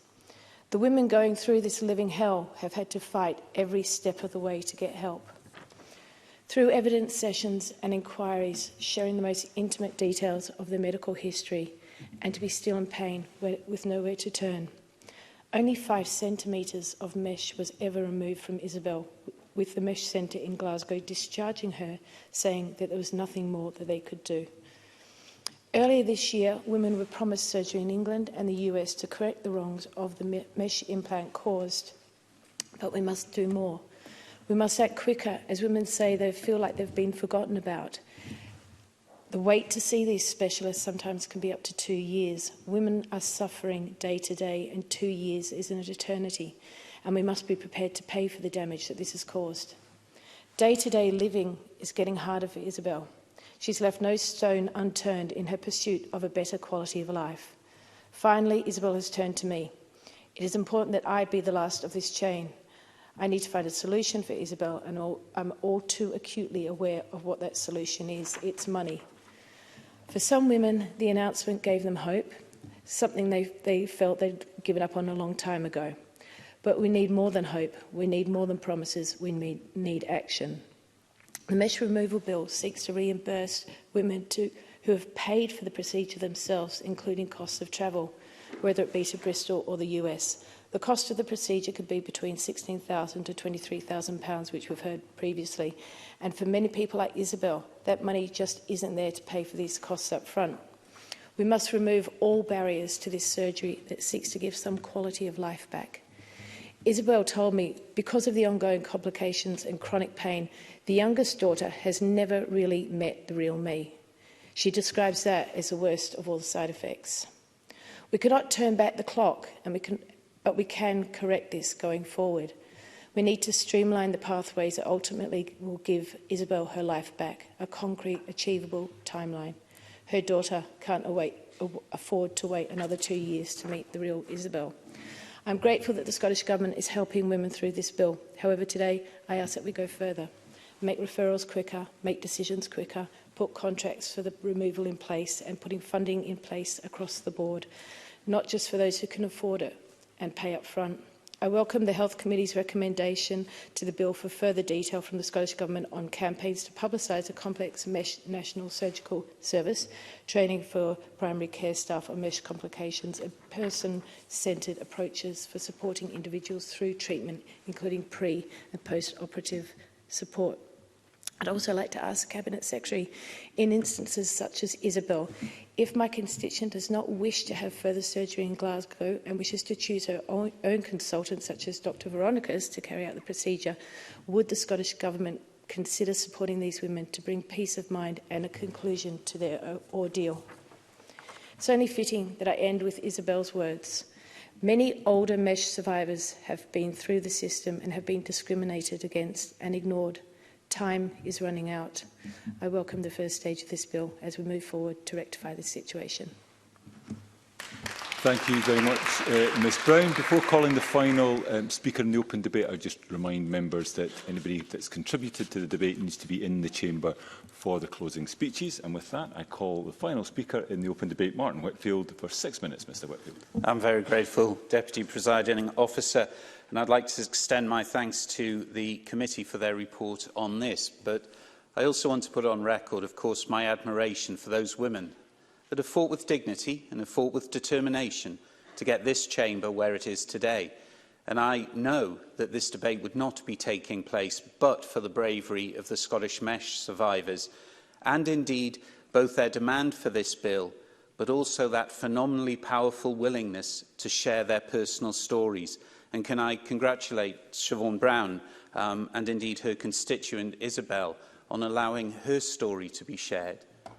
The women going through this living hell have had to fight every step of the way to get help. Through evidence sessions and inquiries, sharing the most intimate details of their medical history, and to be still in pain with nowhere to turn. Only 5 centimetres of mesh was ever removed from Isabel, with the mesh centre in Glasgow discharging her, saying that there was nothing more that they could do. Earlier this year, women were promised surgery in England and the US to correct the wrongs of the mesh implant caused. But we must do more. We must act quicker, as women say they feel like they've been forgotten about. The wait to see these specialists sometimes can be up to 2 years. Women are suffering day to day, and 2 years is an eternity, and we must be prepared to pay for the damage that this has caused. Day-to-day living is getting harder for Isabel. She's left no stone unturned in her pursuit of a better quality of life. Finally, Isabel has turned to me. It is important that I be the last of this chain. I need to find a solution for Isabel, and I'm all too acutely aware of what that solution is. It's money. For some women, the announcement gave them hope, something they felt they'd given up on a long time ago. But we need more than hope. We need more than promises. We need action. The mesh removal bill seeks to reimburse women who have paid for the procedure themselves, including costs of travel, whether it be to Bristol or the US. The cost of the procedure could be between £16,000 to £23,000, which we've heard previously. And for many people like Isabel, that money just isn't there to pay for these costs up front. We must remove all barriers to this surgery that seeks to give some quality of life back. Isabel told me, because of the ongoing complications and chronic pain, the youngest daughter has never really met the real me. She describes that as the worst of all the side effects. We cannot turn back the clock, but we can correct this going forward. We need to streamline the pathways that ultimately will give Isabel her life back, a concrete, achievable timeline. Her daughter can't afford to wait another 2 years to meet the real Isabel. I'm grateful that the Scottish Government is helping women through this bill. However, today I ask that we go further, make referrals quicker, make decisions quicker, put contracts for the removal in place and putting funding in place across the board, not just for those who can afford it and pay up front. I welcome the Health Committee's recommendation to the bill for further detail from the Scottish Government on campaigns to publicise a complex mesh national surgical service, training for primary care staff on mesh complications and person-centred approaches for supporting individuals through treatment, including pre- and post-operative support. I'd also like to ask the Cabinet Secretary, in instances such as Isabel, if my constituent does not wish to have further surgery in Glasgow and wishes to choose her own consultant, such as Dr Veronica's, to carry out the procedure, would the Scottish Government consider supporting these women to bring peace of mind and a conclusion to their ordeal? It's only fitting that I end with Isabel's words. Many older mesh survivors have been through the system and have been discriminated against and ignored. Time is running out. I welcome the first stage of this bill as we move forward to rectify this situation.
Thank you very much, Ms Brown. Before calling the final speaker in the open debate, I just remind members that anybody that's contributed to the debate needs to be in the chamber for the closing speeches. And with that, I call the final speaker in the open debate, Martin Whitfield, for 6 minutes. Mr Whitfield.
I'm very grateful, Deputy Presiding Officer. And I'd like to extend my thanks to the committee for their report on this. But I also want to put on record, of course, my admiration for those women that have fought with dignity and have fought with determination to get this chamber where it is today. And I know that this debate would not be taking place but for the bravery of the Scottish mesh survivors, and indeed both their demand for this bill, but also that phenomenally powerful willingness to share their personal stories. And can I congratulate Siobhan Brown and indeed her constituent Isabel on allowing her story to be shared,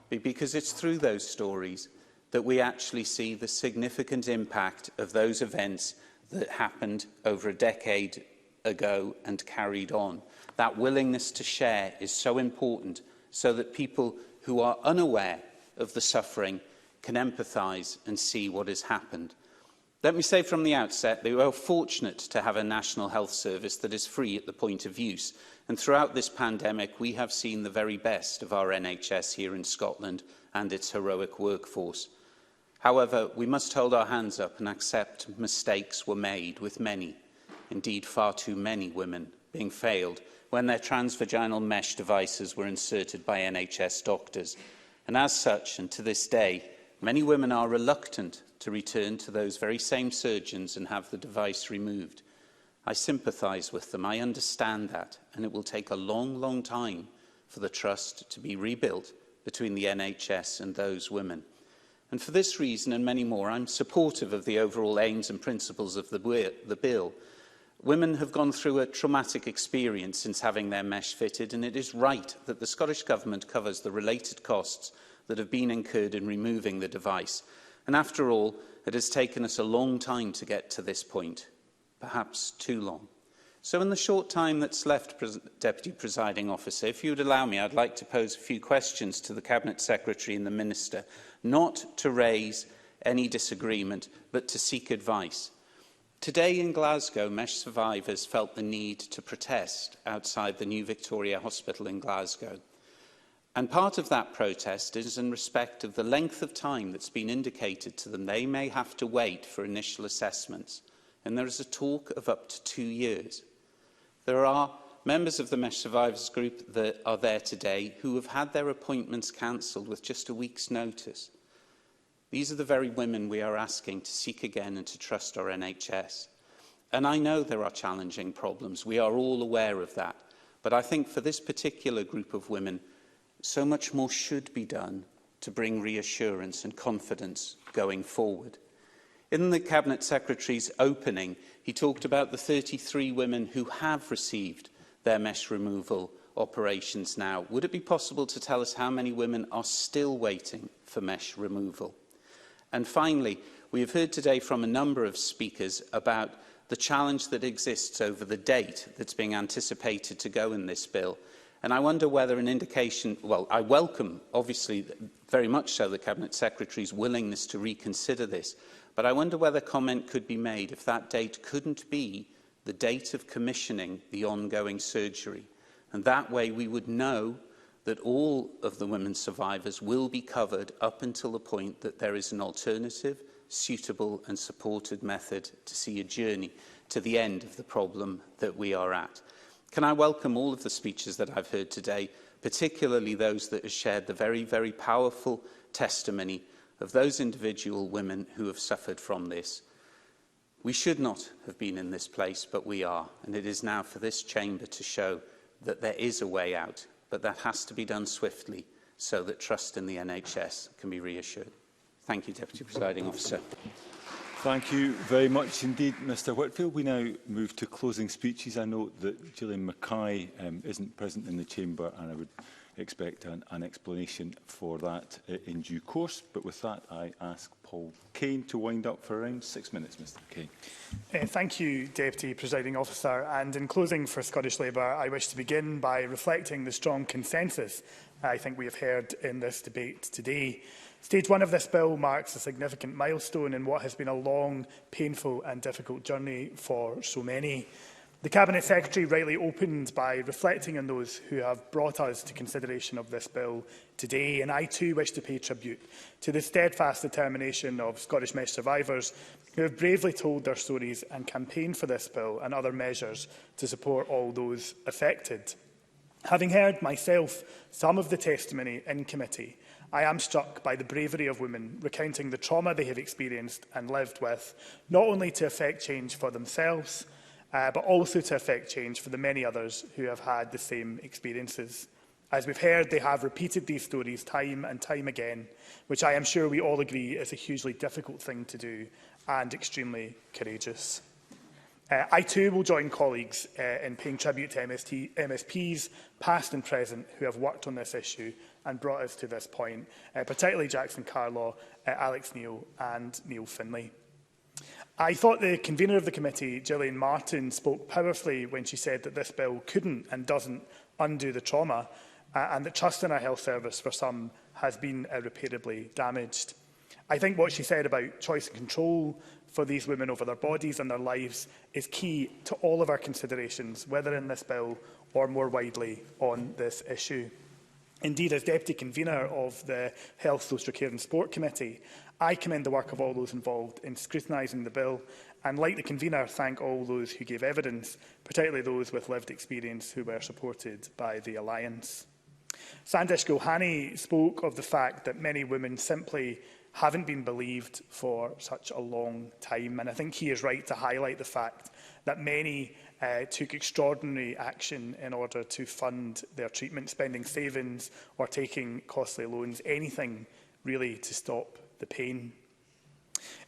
because it's through those stories that we actually see the significant impact of those events that happened over a decade ago and carried on. That willingness to share is so important so that people who are unaware of the suffering can empathise and see what has happened. Let me say from the outset that we are fortunate to have a National Health Service that is free at the point of use. And throughout this pandemic, we have seen the very best of our NHS here in Scotland and its heroic workforce. However, we must hold our hands up and accept mistakes were made with many, indeed far too many women being failed when their transvaginal mesh devices were inserted by NHS doctors. And as such, and to this day, many women are reluctant to return to those very same surgeons and have the device removed. I sympathise with them, I understand that, and it will take a long, long time for the trust to be rebuilt between the NHS and those women. And for this reason and many more, I'm supportive of the overall aims and principles of the bill. Women have gone through a traumatic experience since having their mesh fitted, and it is right that the Scottish Government covers the related costs that have been incurred in removing the device. And after all, it has taken us a long time to get to this point, perhaps too long. So in the short time that's left, Deputy Presiding Officer, if you would allow me, I'd like to pose a few questions to the Cabinet Secretary and the Minister, not to raise any disagreement, but to seek advice. Today in Glasgow, mesh survivors felt the need to protest outside the New Victoria Hospital in Glasgow. And part of that protest is in respect of the length of time that's been indicated to them. They may have to wait for initial assessments. And there is a talk of up to 2 years. There are members of the Mesh Survivors Group that are there today who have had their appointments cancelled with just a week's notice. These are the very women we are asking to seek again and to trust our NHS. And I know there are challenging problems. We are all aware of that. But I think for this particular group of women, so much more should be done to bring reassurance and confidence going forward. In the Cabinet Secretary's opening, he talked about the 33 women who have received their mesh removal operations now. Would it be possible to tell us how many women are still waiting for mesh removal? And finally, we have heard today from a number of speakers about the challenge that exists over the date that's being anticipated to go in this bill. And I wonder whether an indication, well, I welcome, obviously, very much so, the Cabinet Secretary's willingness to reconsider this, but I wonder whether comment could be made if that date couldn't be the date of commissioning the ongoing surgery. And that way we would know that all of the women survivors will be covered up until the point that there is an alternative, suitable and supported method to see a journey to the end of the problem that we are at. Can I welcome all of the speeches that I've heard today, particularly those that have shared the very, very powerful testimony of those individual women who have suffered from this. We should not have been in this place, but we are, and it is now for this chamber to show that there is a way out, but that has to be done swiftly so that trust in the NHS can be reassured. Thank you, Deputy Presiding Officer.
Thank you very much indeed, Mr Whitfield. We now move to closing speeches. I note that Gillian Mackay isn't present in the chamber, and I would expect an explanation for that in due course. But with that, I ask Paul Kane to wind up for around 6 minutes. Mr Kane.
Thank you, Deputy Presiding Officer. And in closing for Scottish Labour, I wish to begin by reflecting the strong consensus I think we have heard in this debate today. Stage 1 of this bill marks a significant milestone in what has been a long, painful and difficult journey for so many. The Cabinet Secretary rightly opened by reflecting on those who have brought us to consideration of this bill today, and I too wish to pay tribute to the steadfast determination of Scottish Mesh survivors who have bravely told their stories and campaigned for this bill and other measures to support all those affected. Having heard myself some of the testimony in committee, I am struck by the bravery of women recounting the trauma they have experienced and lived with, not only to effect change for themselves, but also to effect change for the many others who have had the same experiences. As we've heard, they have repeated these stories time and time again, which I am sure we all agree is a hugely difficult thing to do and extremely courageous. I too will join colleagues in paying tribute to MSPs, past and present, who have worked on this issue and brought us to this point, particularly Jackson Carlaw, Alex Neil and Neil Finlay. I thought the convener of the committee, Gillian Martin, spoke powerfully when she said that this bill couldn't and doesn't undo the trauma, and that trust in our health service for some has been irreparably damaged. I think what she said about choice and control for these women over their bodies and their lives is key to all of our considerations, whether in this bill or more widely on this issue. Indeed, as Deputy Convener of the Health, Social Care and Sport Committee, I commend the work of all those involved in scrutinising the bill and, like the Convener, thank all those who gave evidence, particularly those with lived experience who were supported by the Alliance. Sandish Gohani spoke of the fact that many women simply haven't been believed for such a long time, and I think he is right to highlight the fact that many took extraordinary action in order to fund their treatment, spending savings or taking costly loans, anything really to stop the pain.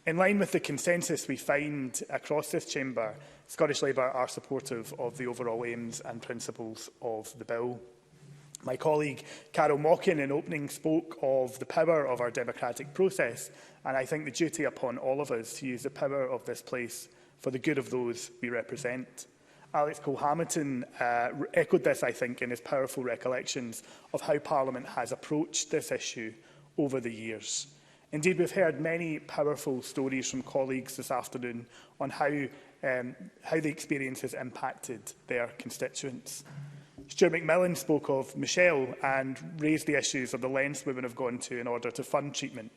In line with the consensus we find across this chamber, Scottish Labour are supportive of the overall aims and principles of the bill. My colleague Carol Mockin in opening spoke of the power of our democratic process, and I think the duty upon all of us to use the power of this place for the good of those we represent. Alex Cole-Hamilton echoed this, I think, in his powerful recollections of how Parliament has approached this issue over the years. Indeed, we've heard many powerful stories from colleagues this afternoon on how the experience has impacted their constituents. Stuart McMillan spoke of Michelle and raised the issues of the lengths women have gone to in order to fund treatment.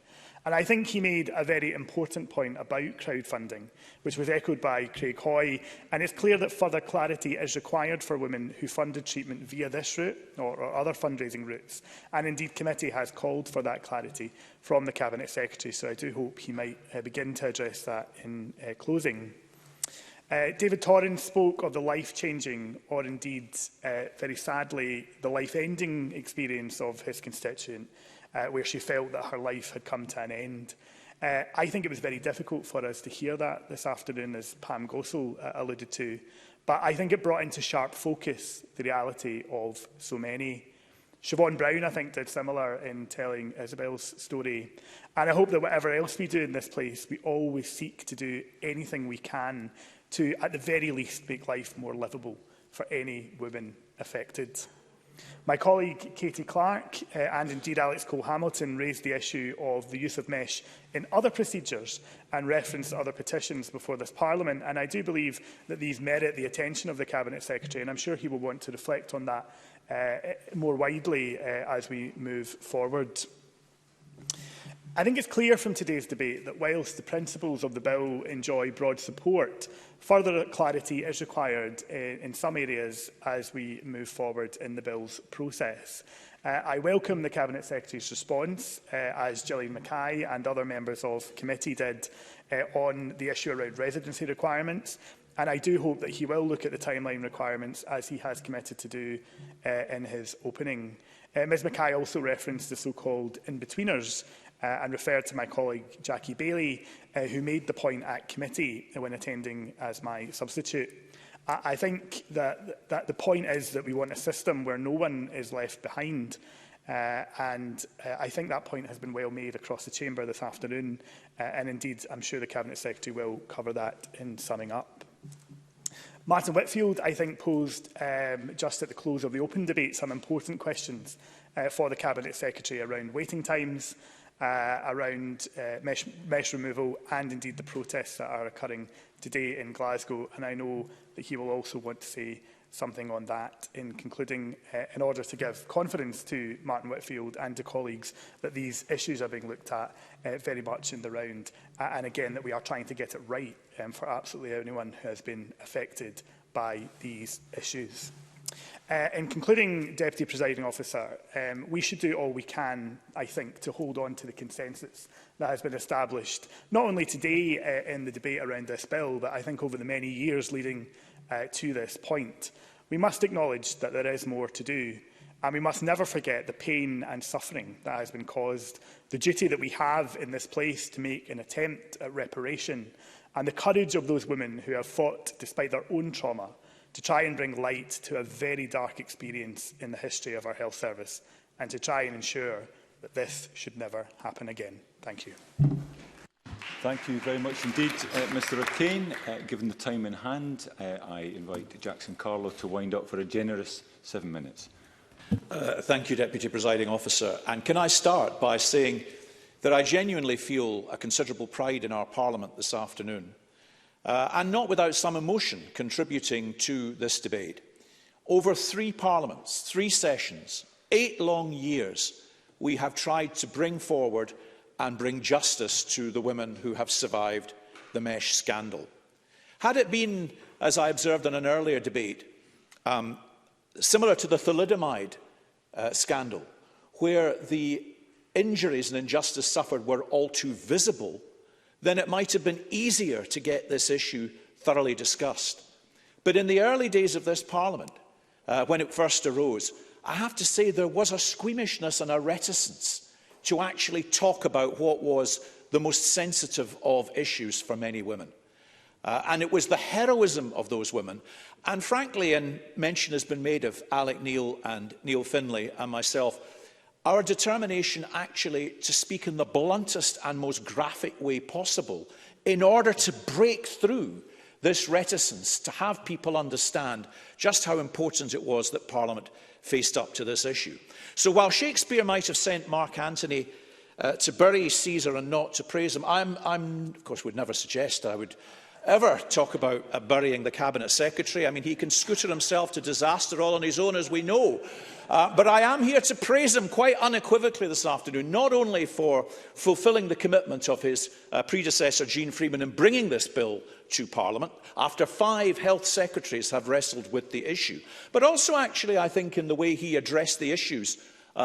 And I think he made a very important point about crowdfunding, which was echoed by Craig Hoy. And it's clear that further clarity is required for women who funded treatment via this route or other fundraising routes. And indeed, committee has called for that clarity from the Cabinet Secretary. So I do hope he might begin to address that in closing. David Torrance spoke of the life-changing, or indeed, very sadly, the life-ending experience of his constituent, where she felt that her life had come to an end. I think it was very difficult for us to hear that this afternoon, as Pam Gossel alluded to, but I think it brought into sharp focus the reality of so many. Siobhan Brown, I think, did similar in telling Isabel's story. And I hope that whatever else we do in this place, we always seek to do anything we can to, at the very least, make life more livable for any woman affected. My colleague Katie Clark and indeed Alex Cole-Hamilton raised the issue of the use of mesh in other procedures and referenced other petitions before this Parliament. And I do believe that these merit the attention of the Cabinet Secretary, and I'm sure he will want to reflect on that more widely as we move forward. I think it's clear from today's debate that whilst the principles of the bill enjoy broad support, further clarity is required in some areas as we move forward in the bill's process. I welcome the Cabinet Secretary's response, as Gillian Mackay and other members of committee did, on the issue around residency requirements. And I do hope that he will look at the timeline requirements, as he has committed to do in his opening. Ms Mackay also referenced the so-called in-betweeners, and referred to my colleague Jackie Bailey, who made the point at committee when attending as my substitute. I think that the point is that we want a system where no one is left behind. And I think that point has been well made across the chamber this afternoon. And indeed, I'm sure the Cabinet Secretary will cover that in summing up. Martin Whitfield, I think, posed just at the close of the open debate some important questions for the Cabinet Secretary around waiting times, around mesh removal and indeed the protests that are occurring today in Glasgow. And I know that he will also want to say something on that in concluding, in order to give confidence to Martin Whitfield and to colleagues that these issues are being looked at very much in the round, and again that we are trying to get it right for absolutely anyone who has been affected by these issues. In concluding, Deputy Presiding Officer, we should do all we can, I think, to hold on to the consensus that has been established, not only today in the debate around this bill, but I think over the many years leading to this point. We must acknowledge that there is more to do, and we must never forget the pain and suffering that has been caused, the duty that we have in this place to make an attempt at reparation, and the courage of those women who have fought despite their own trauma to try and bring light to a very dark experience in the history of our health service, and to try and ensure that this should never happen again. Thank you.
Thank you very much indeed, Mr O'Kane. Given the time in hand, I invite Jackson Carlo to wind up for a generous 7 minutes.
Thank you, Deputy Presiding Officer. And can I start by saying that I genuinely feel a considerable pride in our Parliament this afternoon, and not without some emotion contributing to this debate. Over 3 parliaments, 3 sessions, 8 long years, we have tried to bring forward and bring justice to the women who have survived the mesh scandal. Had it been, as I observed in an earlier debate, similar to the thalidomide scandal, where the injuries and injustice suffered were all too visible, then it might have been easier to get this issue thoroughly discussed. But in the early days of this Parliament, when it first arose, I have to say there was a squeamishness and a reticence to actually talk about what was the most sensitive of issues for many women. And it was the heroism of those women. And frankly, and mention has been made of Alec Neil and Neil Findlay and myself, our determination actually to speak in the bluntest and most graphic way possible in order to break through this reticence, to have people understand just how important it was that Parliament faced up to this issue. So while Shakespeare might have sent Mark Antony to bury Caesar and not to praise him, I'm of course, would never suggest I would ever talk about burying the Cabinet Secretary. I mean, he can scooter himself to disaster all on his own, as we know. But I am here to praise him quite unequivocally this afternoon, not only for fulfilling the commitment of his predecessor, Jean Freeman, in bringing this bill to Parliament, after 5 health secretaries have wrestled with the issue, but also actually, I think, in the way he addressed the issues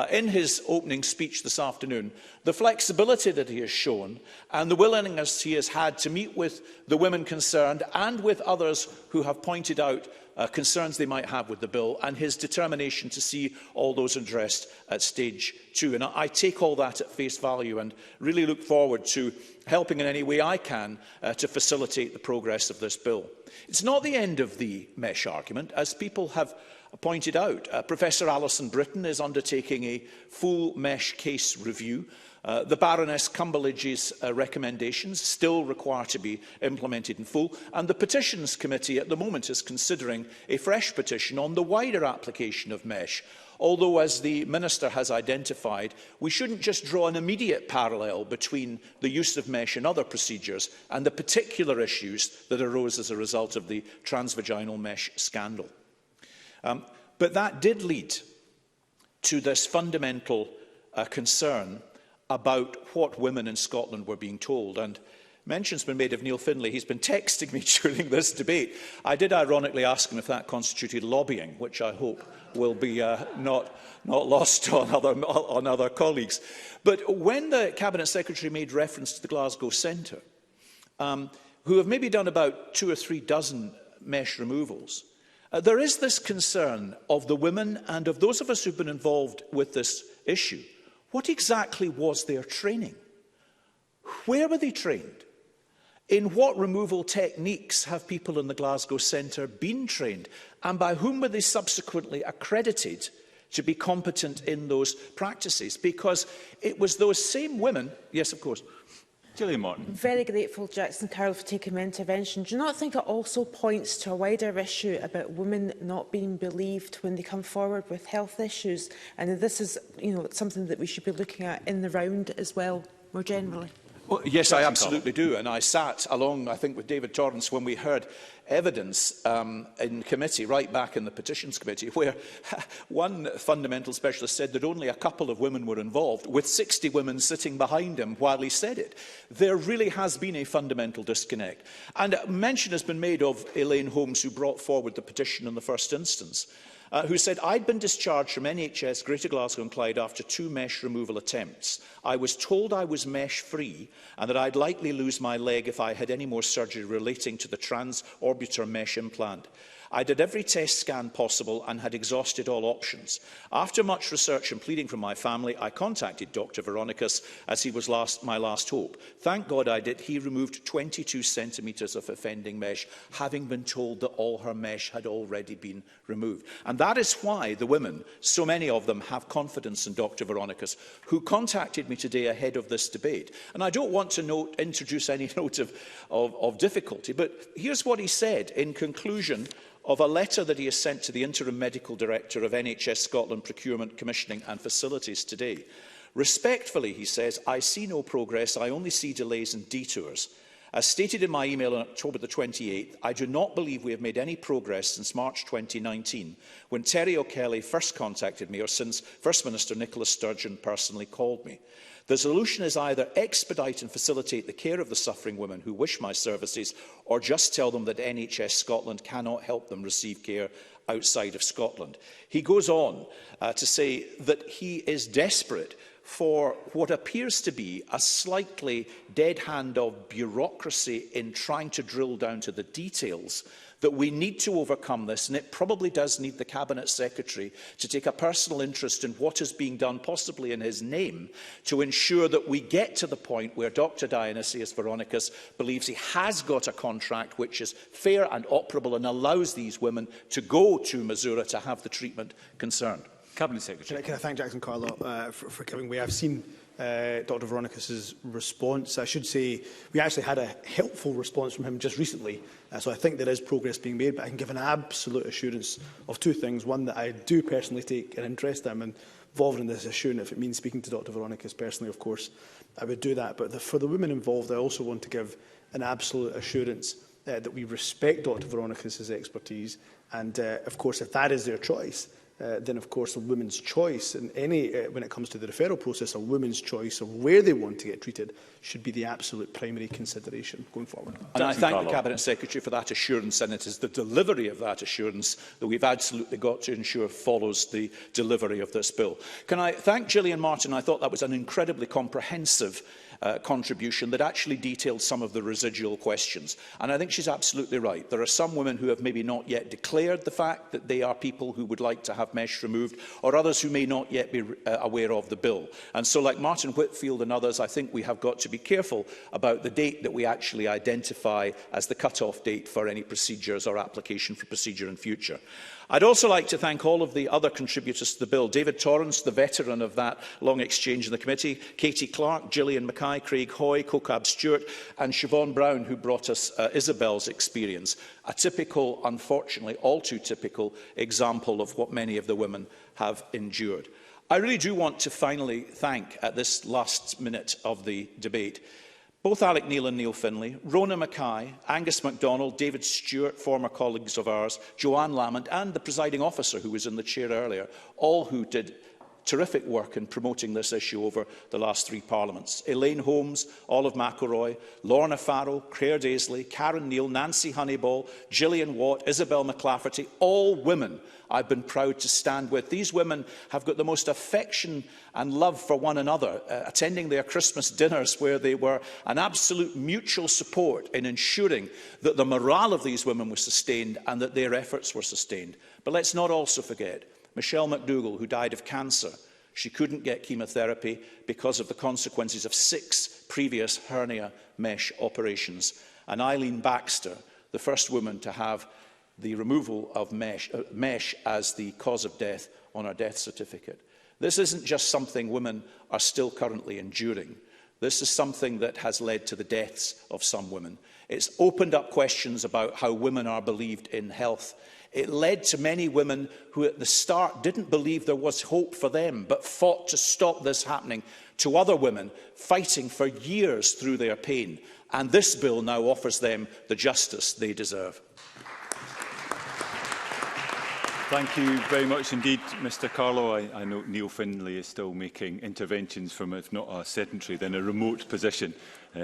in his opening speech this afternoon, the flexibility that he has shown and the willingness he has had to meet with the women concerned and with others who have pointed out concerns they might have with the bill, and his determination to see all those addressed at stage 2. And I take all that at face value and really look forward to helping in any way I can to facilitate the progress of this bill. It's not the end of the mesh argument, as people have pointed out. Professor Alison Britton is undertaking a full mesh case review. The Baroness Cumberledge's recommendations still require to be implemented in full, and the Petitions Committee at the moment is considering a fresh petition on the wider application of mesh. Although, as the Minister has identified, we shouldn't just draw an immediate parallel between the use of mesh and other procedures and the particular issues that arose as a result of the transvaginal mesh scandal. But that did lead to this fundamental concern about what women in Scotland were being told. And mention's been made of Neil Findlay. He's been texting me during this debate. I did ironically ask him if that constituted lobbying, which I hope will be not lost on other colleagues. But when the Cabinet Secretary made reference to the Glasgow Centre, who have maybe done about 2 or 3 dozen mesh removals, there is this concern of the women and of those of us who've been involved with this issue. What exactly was their training? Where were they trained? In what removal techniques have people in the Glasgow Centre been trained? And by whom were they subsequently accredited to be competent in those practices? Because it was those same women... Yes, of course.
Gillian Martin. Very grateful, Jackson Carroll, for taking my intervention. Do you not think it also points to a wider issue about women not being believed when they come forward with health issues? And this is, something that we should be looking at in the round as well, more generally.
Well, yes, I absolutely do. And I sat along, I think, with David Torrance when we heard evidence in committee, right back in the Petitions Committee, where one fundamental specialist said that only a couple of women were involved, with 60 women sitting behind him while he said it. There really has been a fundamental disconnect. And mention has been made of Elaine Holmes, who brought forward the petition in the first instance, who said, "I'd been discharged from NHS Greater Glasgow and Clyde after 2 mesh removal attempts. I was told I was mesh-free and that I'd likely lose my leg if I had any more surgery relating to the transorbital mesh implant. I did every test scan possible and had exhausted all options. After much research and pleading from my family, I contacted Dr. Veronicus, as he was my last hope. Thank God I did. He removed 22 centimetres of offending mesh, having been told that all her mesh had already been removed." And that is why the women, so many of them, have confidence in Dr. Veronicus, who contacted me today ahead of this debate. And I don't want to introduce any note of difficulty, but here's what he said in conclusion of a letter that he has sent to the Interim Medical Director of NHS Scotland Procurement, Commissioning and Facilities today. "Respectfully," he says, "I see no progress. I only see delays and detours. As stated in my email on October the 28th, I do not believe we have made any progress since March 2019, when Terry O'Kelly first contacted me, or since First Minister Nicola Sturgeon personally called me. The solution is either expedite and facilitate the care of the suffering women who wish my services, or just tell them that NHS Scotland cannot help them receive care outside of Scotland." He goes on to say that he is desperate for what appears to be a slightly dead hand of bureaucracy in trying to drill down to the details, that we need to overcome this, and it probably does need the Cabinet Secretary to take a personal interest in what is being done, possibly in his name, to ensure that we get to the point where Dr. Dionysius Veronicus believes he has got a contract which is fair and operable and allows these women to go to Missouri to have the treatment concerned.
Cabinet Secretary.
Can I thank Jackson Carlow for giving way? I've seen Dr. Veronicus's response. I should say we actually had a helpful response from him just recently, so I think there is progress being made, but I can give an absolute assurance of 2 things. One, that I do personally take an interest. I'm involved in this issue, and if it means speaking to Dr. Veronicus personally, of course, I would do that. But for the women involved, I also want to give an absolute assurance that we respect Dr Veronica's expertise, and of course, if that is their choice, then of course a woman's choice in when it comes to the referral process, a woman's choice of where they want to get treated should be the absolute primary consideration going forward.
And I thank the Cabinet Secretary for that assurance, and it is the delivery of that assurance that we've absolutely got to ensure follows the delivery of this bill. Can I thank Gillian Martin? I thought that was an incredibly comprehensive contribution that actually detailed some of the residual questions. And I think she's absolutely right. There are some women who have maybe not yet declared the fact that they are people who would like to have mesh removed, or others who may not yet be aware of the bill. And so, like Martin Whitfield and others, I think we have got to be careful about the date that we actually identify as the cut-off date for any procedures or application for procedure in future. I'd also like to thank all of the other contributors to the bill. David Torrance, the veteran of that long exchange in the committee, Katie Clark, Gillian Mackay, Craig Hoy, Cocab Stewart and Siobhan Brown, who brought us Isabel's experience. A typical, unfortunately, all too typical example of what many of the women have endured. I really do want to finally thank, at this last minute of the debate, both Alec Neil and Neil Findlay, Rona Mackay, Angus MacDonald, David Stewart, former colleagues of ours, Joanne Lamont and the presiding officer who was in the chair earlier, all who did terrific work in promoting this issue over the last 3 parliaments. Elaine Holmes, Olive McElroy, Lorna Farrell, Claire Daisley, Karen Neal, Nancy Honeyball, Gillian Watt, Isabel McLafferty, all women I've been proud to stand with. These women have got the most affection and love for one another, attending their Christmas dinners where they were an absolute mutual support in ensuring that the morale of these women was sustained and that their efforts were sustained. But let's not also forget Michelle McDougall, who died of cancer. She couldn't get chemotherapy because of the consequences of 6 previous hernia mesh operations. And Eileen Baxter, the first woman to have the removal of mesh as the cause of death on her death certificate. This isn't just something women are still currently enduring. This is something that has led to the deaths of some women. It's opened up questions about how women are believed in health. It led to many women who at the start didn't believe there was hope for them, but fought to stop this happening, to other women fighting for years through their pain. And this bill now offers them the justice they deserve.
Thank you very much indeed, Mr Carlow. I know Neil Findlay is still making interventions from, if not a sedentary, then a remote position.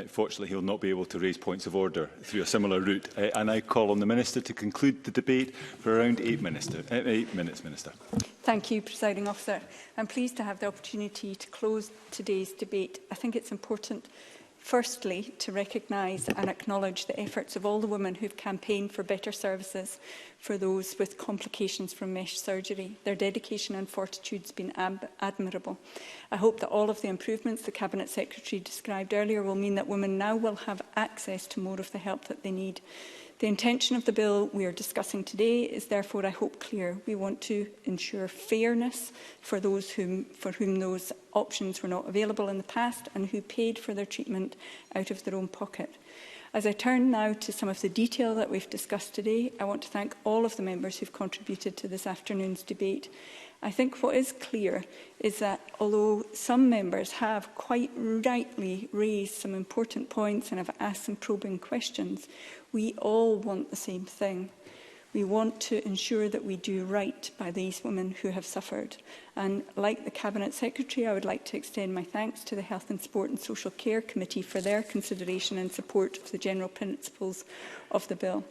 Fortunately, he'll not be able to raise points of order through a similar route. And I call on the Minister to conclude the debate for around 8 minutes. Minister.
Thank you, Presiding Officer. I'm pleased to have the opportunity to close today's debate. I think it's important, firstly, to recognise and acknowledge the efforts of all the women who've campaigned for better services for those with complications from mesh surgery. Their dedication and fortitude has been admirable. I hope that all of the improvements the Cabinet Secretary described earlier will mean that women now will have access to more of the help that they need. The intention of the bill we are discussing today is therefore, I hope, clear. We want to ensure fairness for those for whom those options were not available in the past and who paid for their treatment out of their own pocket. As I turn now to some of the detail that we've discussed today, I want to thank all of the members who've contributed to this afternoon's debate. I think what is clear is that although some members have quite rightly raised some important points and have asked some probing questions, we all want the same thing. We want to ensure that we do right by these women who have suffered. And like the Cabinet Secretary, I would like to extend my thanks to the Health and Sport and Social Care Committee for their consideration and support of the general principles of the bill.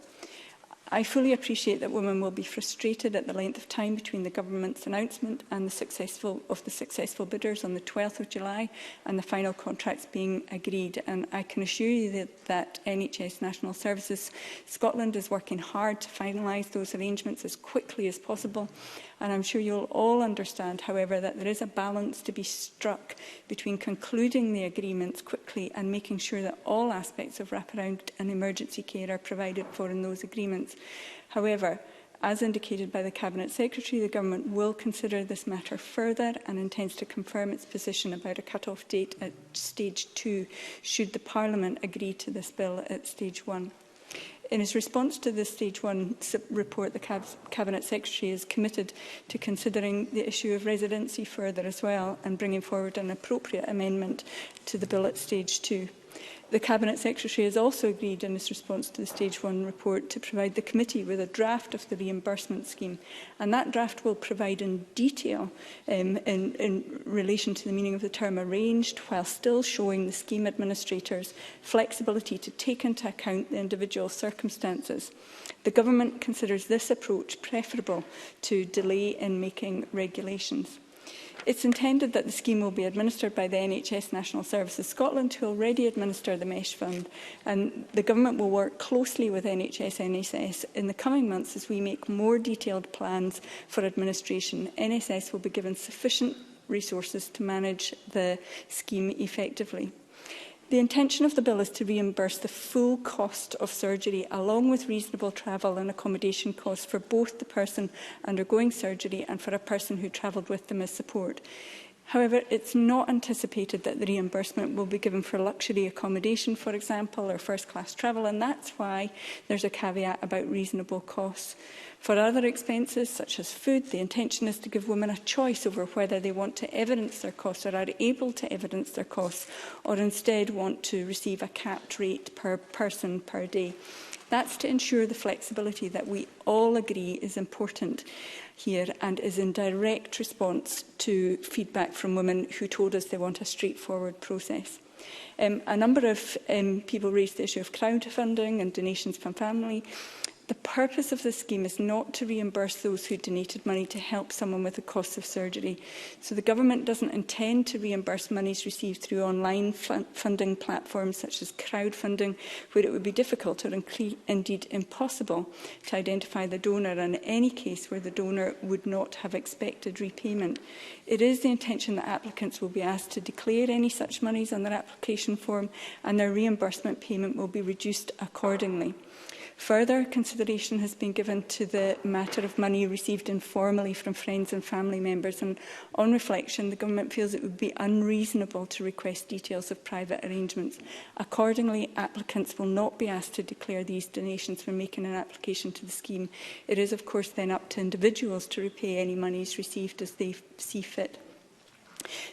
I fully appreciate that women will be frustrated at the length of time between the government's announcement and the successful bidders on the 12th of July and the final contracts being agreed. And I can assure you that NHS National Services Scotland is working hard to finalise those arrangements as quickly as possible. And I'm sure you'll all understand, however, that there is a balance to be struck between concluding the agreements quickly and making sure that all aspects of wraparound and emergency care are provided for in those agreements. However, as indicated by the Cabinet Secretary, the Government will consider this matter further and intends to confirm its position about a cut-off date at Stage 2, should the Parliament agree to this bill at Stage 1. In his response to the Stage 1 report, the Cabinet Secretary is committed to considering the issue of residency further as well and bringing forward an appropriate amendment to the bill at Stage 2.
The Cabinet Secretary has also agreed in his response to the Stage 1 report to provide the committee with a draft of the reimbursement scheme, and that draft will provide in detail in relation to the meaning of the term arranged, while still showing the scheme administrators flexibility to take into account the individual circumstances. The Government considers this approach preferable to delay in making regulations. It's intended that the scheme will be administered by the NHS National Services Scotland, who already administer the MESH fund, and the Government will work closely with NHS NSS in the coming months as we make more detailed plans for administration. NSS will be given sufficient resources to manage the scheme effectively. The intention of the bill is to reimburse the full cost of surgery, along with reasonable travel and accommodation costs for both the person undergoing surgery and for a person who travelled with them as support. However, it's not anticipated that the reimbursement will be given for luxury accommodation, for example, or first-class travel, and that's why there's a caveat about reasonable costs. For other expenses, such as food, the intention is to give women a choice over whether they want to evidence their costs or are able to evidence their costs, or instead want to receive a capped rate per person per day. That's to ensure the flexibility that we all agree is important here and is in direct response to feedback from women who told us they want a straightforward process. A number of people raised the issue of crowdfunding and donations from family. The purpose of this scheme is not to reimburse those who donated money to help someone with the costs of surgery. So the Government doesn't intend to reimburse monies received through online funding platforms such as crowdfunding, where it would be difficult or indeed impossible to identify the donor, and in any case where the donor would not have expected repayment. It is the intention that applicants will be asked to declare any such monies on their application form, and their reimbursement payment will be reduced accordingly. Further consideration has been given to the matter of money received informally from friends and family members, and on reflection, the Government feels it would be unreasonable to request details of private arrangements. Accordingly, applicants will not be asked to declare these donations when making an application to the scheme. It is, of course, then up to individuals to repay any monies received as they see fit.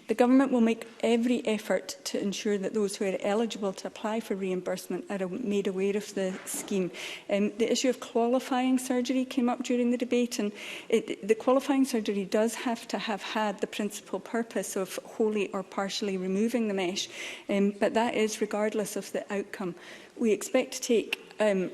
The Government will make every effort to ensure that those who are eligible to apply for reimbursement are made aware of the scheme. The issue of qualifying surgery came up during the debate, and the qualifying surgery does have to have had the principal purpose of wholly or partially removing the mesh, but that is regardless of the outcome. We expect to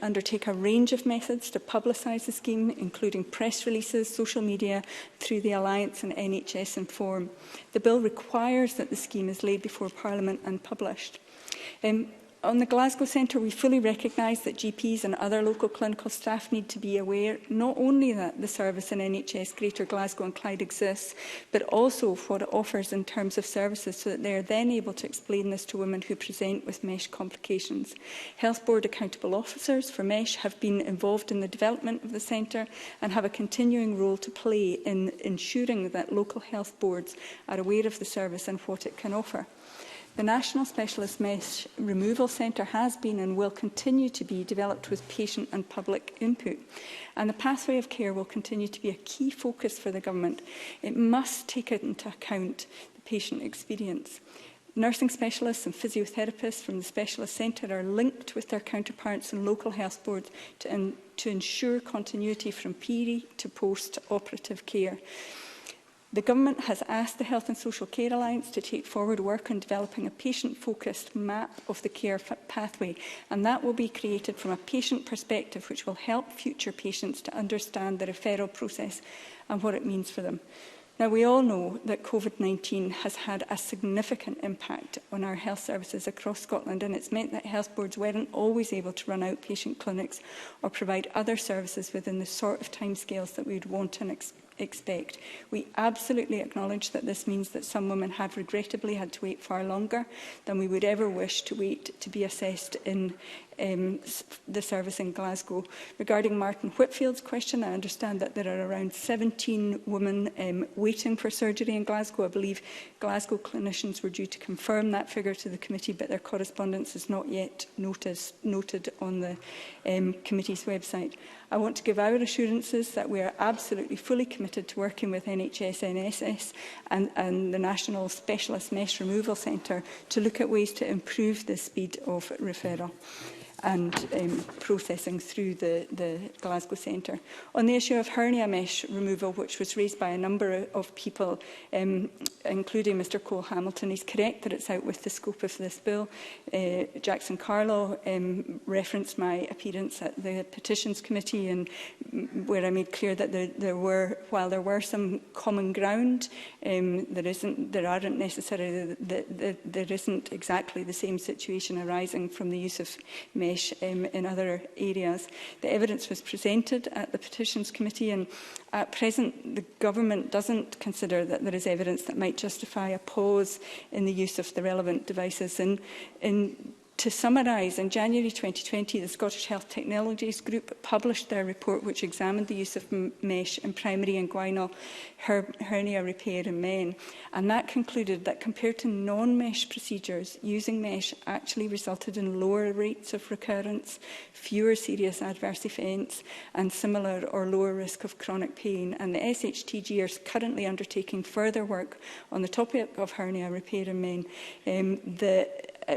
undertake a range of methods to publicise the scheme, including press releases, social media, through the Alliance and NHS Inform. The bill requires that the scheme is laid before Parliament and published. On the Glasgow Centre, we fully recognise that GPs and other local clinical staff need to be aware not only that the service in NHS Greater Glasgow and Clyde exists, but also what it offers in terms of services, so that they are then able to explain this to women who present with mesh complications. Health Board accountable officers for mesh have been involved in the development of the centre and have a continuing role to play in ensuring that local health boards are aware of the service and what it can offer. The National Specialist Mesh Removal Centre has been and will continue to be developed with patient and public input, and the pathway of care will continue to be a key focus for the Government. It must take into account the patient experience. Nursing specialists and physiotherapists from the Specialist Centre are linked with their counterparts in local health boards to ensure continuity from pre to post-operative care. The Government has asked the Health and Social Care Alliance to take forward work on developing a patient-focused map of the care pathway, and that will be created from a patient perspective, which will help future patients to understand the referral process and what it means for them. Now, we all know that COVID-19 has had a significant impact on our health services across Scotland, and it's meant that health boards weren't always able to run outpatient clinics or provide other services within the sort of timescales that we would want and expect. We absolutely acknowledge that this means that some women have regrettably had to wait far longer than we would ever wish to wait to be assessed in the service in Glasgow. Regarding Martin Whitfield's question, I understand that there are around 17 women waiting for surgery in Glasgow. I believe Glasgow clinicians were due to confirm that figure to the committee, but their correspondence is not yet noted on the committee's website. I want to give our assurances that we are absolutely fully committed committed to working with NHS, NSS and the National Specialist Mesh Removal Centre to look at ways to improve the speed of referral and processing through the Glasgow Centre. On the issue of hernia mesh removal, which was raised by a number of people, including Mr Cole Hamilton, he's correct that it's out with the scope of this bill. Jackson Carlow referenced my appearance at the Petitions Committee, and where I made clear that while there were some common ground, there isn't exactly the same situation arising from the use of mesh in other areas. The evidence was presented at the Petitions Committee, and at present the Government doesn't consider that there is evidence that might justify a pause in the use of the relevant devices. To summarise, in January 2020, the Scottish Health Technologies Group published their report which examined the use of mesh in primary inguinal hernia repair in men. And that concluded that compared to non-mesh procedures, using mesh actually resulted in lower rates of recurrence, fewer serious adverse events, and similar or lower risk of chronic pain. And the SHTG are currently undertaking further work on the topic of hernia repair in men. The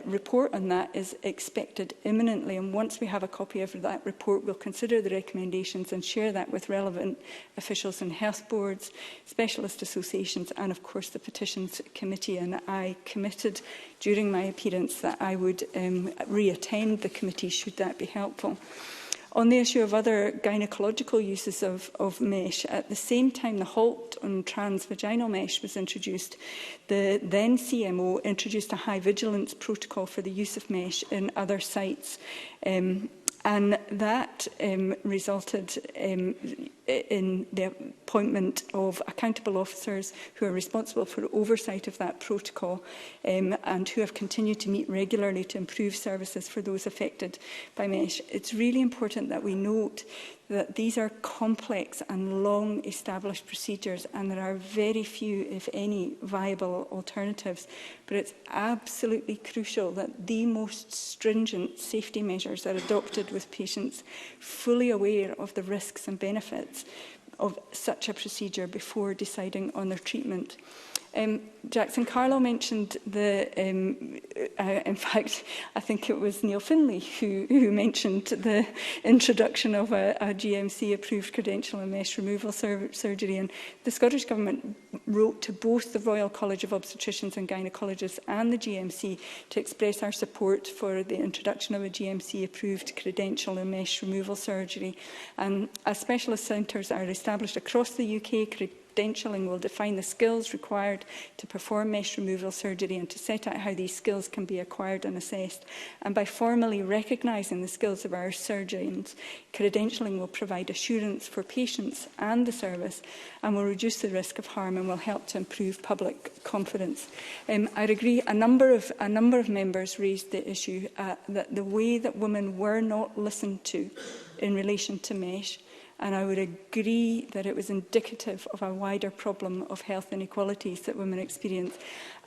report on that is expected imminently, and once we have a copy of that report, we'll consider the recommendations and share that with relevant officials in health boards, specialist associations and of course the Petitions Committee. And I committed during my appearance that I would re-attend the committee should that be helpful. On the issue of other gynaecological uses of mesh, at the same time the halt on transvaginal mesh was introduced, the then CMO introduced a high vigilance protocol for the use of mesh in other sites. And that resulted in the appointment of accountable officers who are responsible for oversight of that protocol and who have continued to meet regularly to improve services for those affected by mesh. It's really important that we note that these are complex and long-established procedures, and there are very few, if any, viable alternatives. But it's absolutely crucial that the most stringent safety measures are adopted with patients fully aware of the risks and benefits of such a procedure before deciding on their treatment. Jackson Carlow mentioned in fact, I think it was Neil Finlay who mentioned the introduction of a GMC-approved credential and mesh removal surgery. And the Scottish Government wrote to both the Royal College of Obstetricians and Gynaecologists and the GMC to express our support for the introduction of a GMC-approved credential and mesh removal surgery. And as specialist centres are established across the UK, credentialing will define the skills required to perform mesh removal surgery and to set out how these skills can be acquired and assessed. And by formally recognising the skills of our surgeons, credentialing will provide assurance for patients and the service and will reduce the risk of harm and will help to improve public confidence. I'd agree a number of members raised the issue that the way that women were not listened to in relation to mesh, and I would agree that it was indicative of a wider problem of health inequalities that women experience.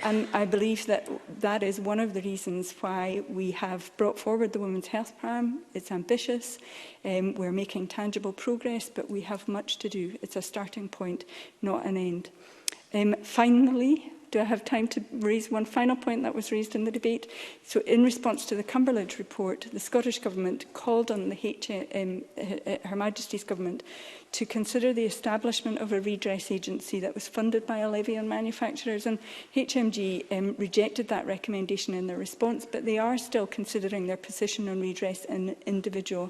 And I believe that that is one of the reasons why we have brought forward the Women's Health Programme. It's ambitious, we're making tangible progress, but we have much to do. It's a starting point, not an end. Finally, do I have time to raise one final point that was raised in the debate? So in response to the Cumberledge report, the Scottish Government called on Her Majesty's Government to consider the establishment of a redress agency that was funded by a levy on manufacturers. And HMG rejected that recommendation in their response, but they are still considering their position on redress in individual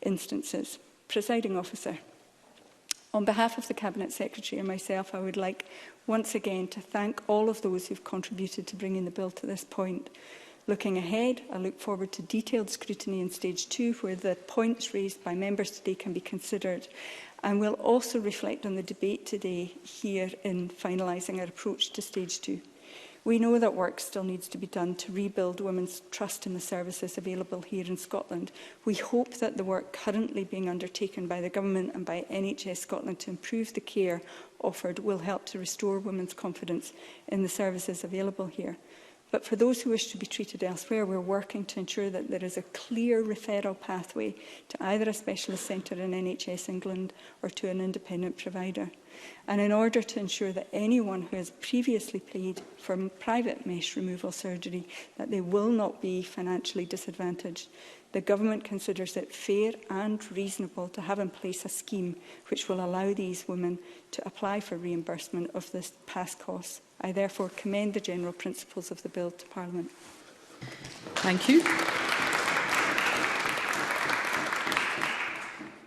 instances. Presiding Officer, on behalf of the Cabinet Secretary and myself, I would like once again to thank all of those who've contributed to bringing the bill to this point. Looking ahead, I look forward to detailed scrutiny in Stage 2, where the points raised by members today can be considered, and will also reflect on the debate today here in finalising our approach to Stage 2. We know that work still needs to be done to rebuild women's trust in the services available here in Scotland. We hope that the work currently being undertaken by the Government and by NHS Scotland to improve the care offered will help to restore women's confidence in the services available here. But for those who wish to be treated elsewhere, we're working to ensure that there is a clear referral pathway to either a specialist centre in NHS England or to an independent provider. And in order to ensure that anyone who has previously paid for private mesh removal surgery, that they will not be financially disadvantaged, the Government considers it fair and reasonable to have in place a scheme which will allow these women to apply for reimbursement of this past costs. I therefore commend the general principles of the bill to Parliament.
Thank you.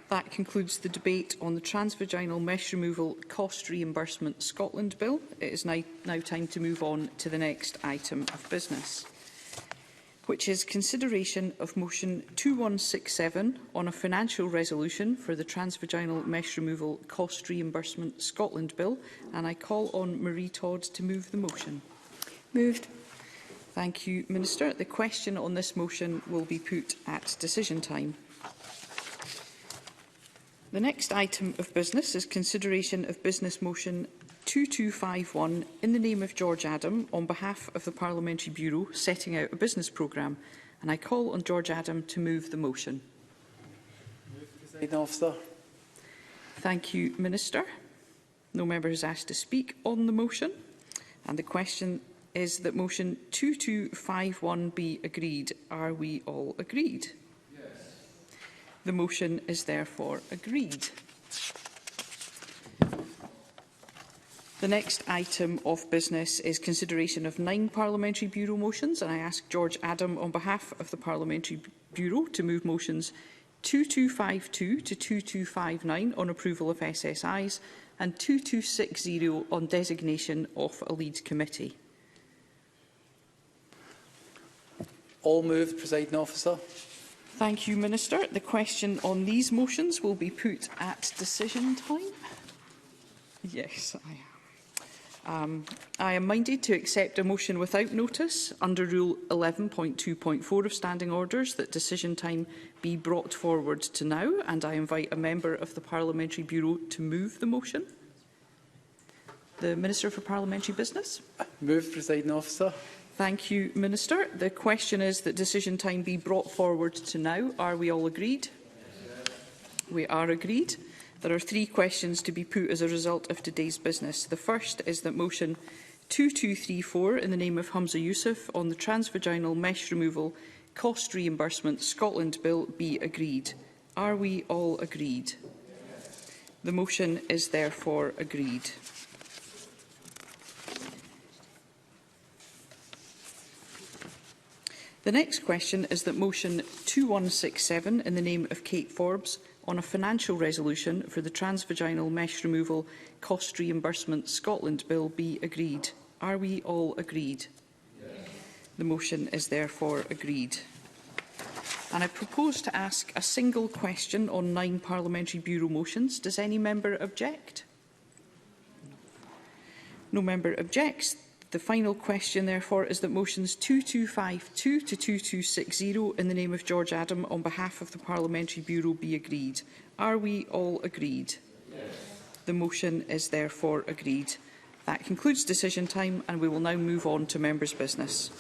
That concludes the debate on the Transvaginal Mesh Removal Cost Reimbursement Scotland Bill. It is now time to move on to the next item of business, which is consideration of motion 2167 on a financial resolution for the Transvaginal Mesh Removal Cost Reimbursement Scotland Bill. And I call on Marie Todd to move the motion.
Moved.
Thank you, Minister. The question on this motion will be put at decision time. The next item of business is consideration of business motion 2251 in the name of George Adam on behalf of the Parliamentary Bureau setting out a business programme. And I call on George Adam to move the motion.
Presiding Officer.
Thank you, Minister. No member has asked to speak on the motion. And the question is that motion 2251 be agreed. Are we all agreed? The motion is therefore agreed. The next item of business is consideration of 9 Parliamentary Bureau motions, and I ask George Adam on behalf of the Parliamentary Bureau to move motions 2252 to 2259 on approval of SSIs and 2260 on designation of a lead committee.
All moved, Presiding Officer.
Thank you, Minister. The question on these motions will be put at decision time. Yes, I am. I am minded to accept a motion without notice under Rule 11.2.4 of Standing Orders that decision time be brought forward to now, and I invite a member of the Parliamentary Bureau to move the motion. The Minister for Parliamentary Business.
Moved, Presiding Officer.
Thank you, Minister. The question is that decision time be brought forward to now. Are we all agreed? Yes. We are agreed. There are 3 questions to be put as a result of today's business. The first is that motion 2234 in the name of Hamza Yousaf on the Transvaginal Mesh Removal Cost Reimbursement Scotland Bill be agreed. Are we all agreed? Yes. The motion is therefore agreed. The next question is that motion 2167 in the name of Kate Forbes on a financial resolution for the Transvaginal Mesh Removal Cost Reimbursement Scotland Bill be agreed. Are we all agreed? Yes. The motion is therefore agreed. And I propose to ask a single question on 9 Parliamentary Bureau motions. Does any member object? No member objects. The final question, therefore, is that motions 2252 to 2260 in the name of George Adam on behalf of the Parliamentary Bureau be agreed. Are we all agreed? Yes. The motion is therefore agreed. That concludes decision time, and we will now move on to members' business.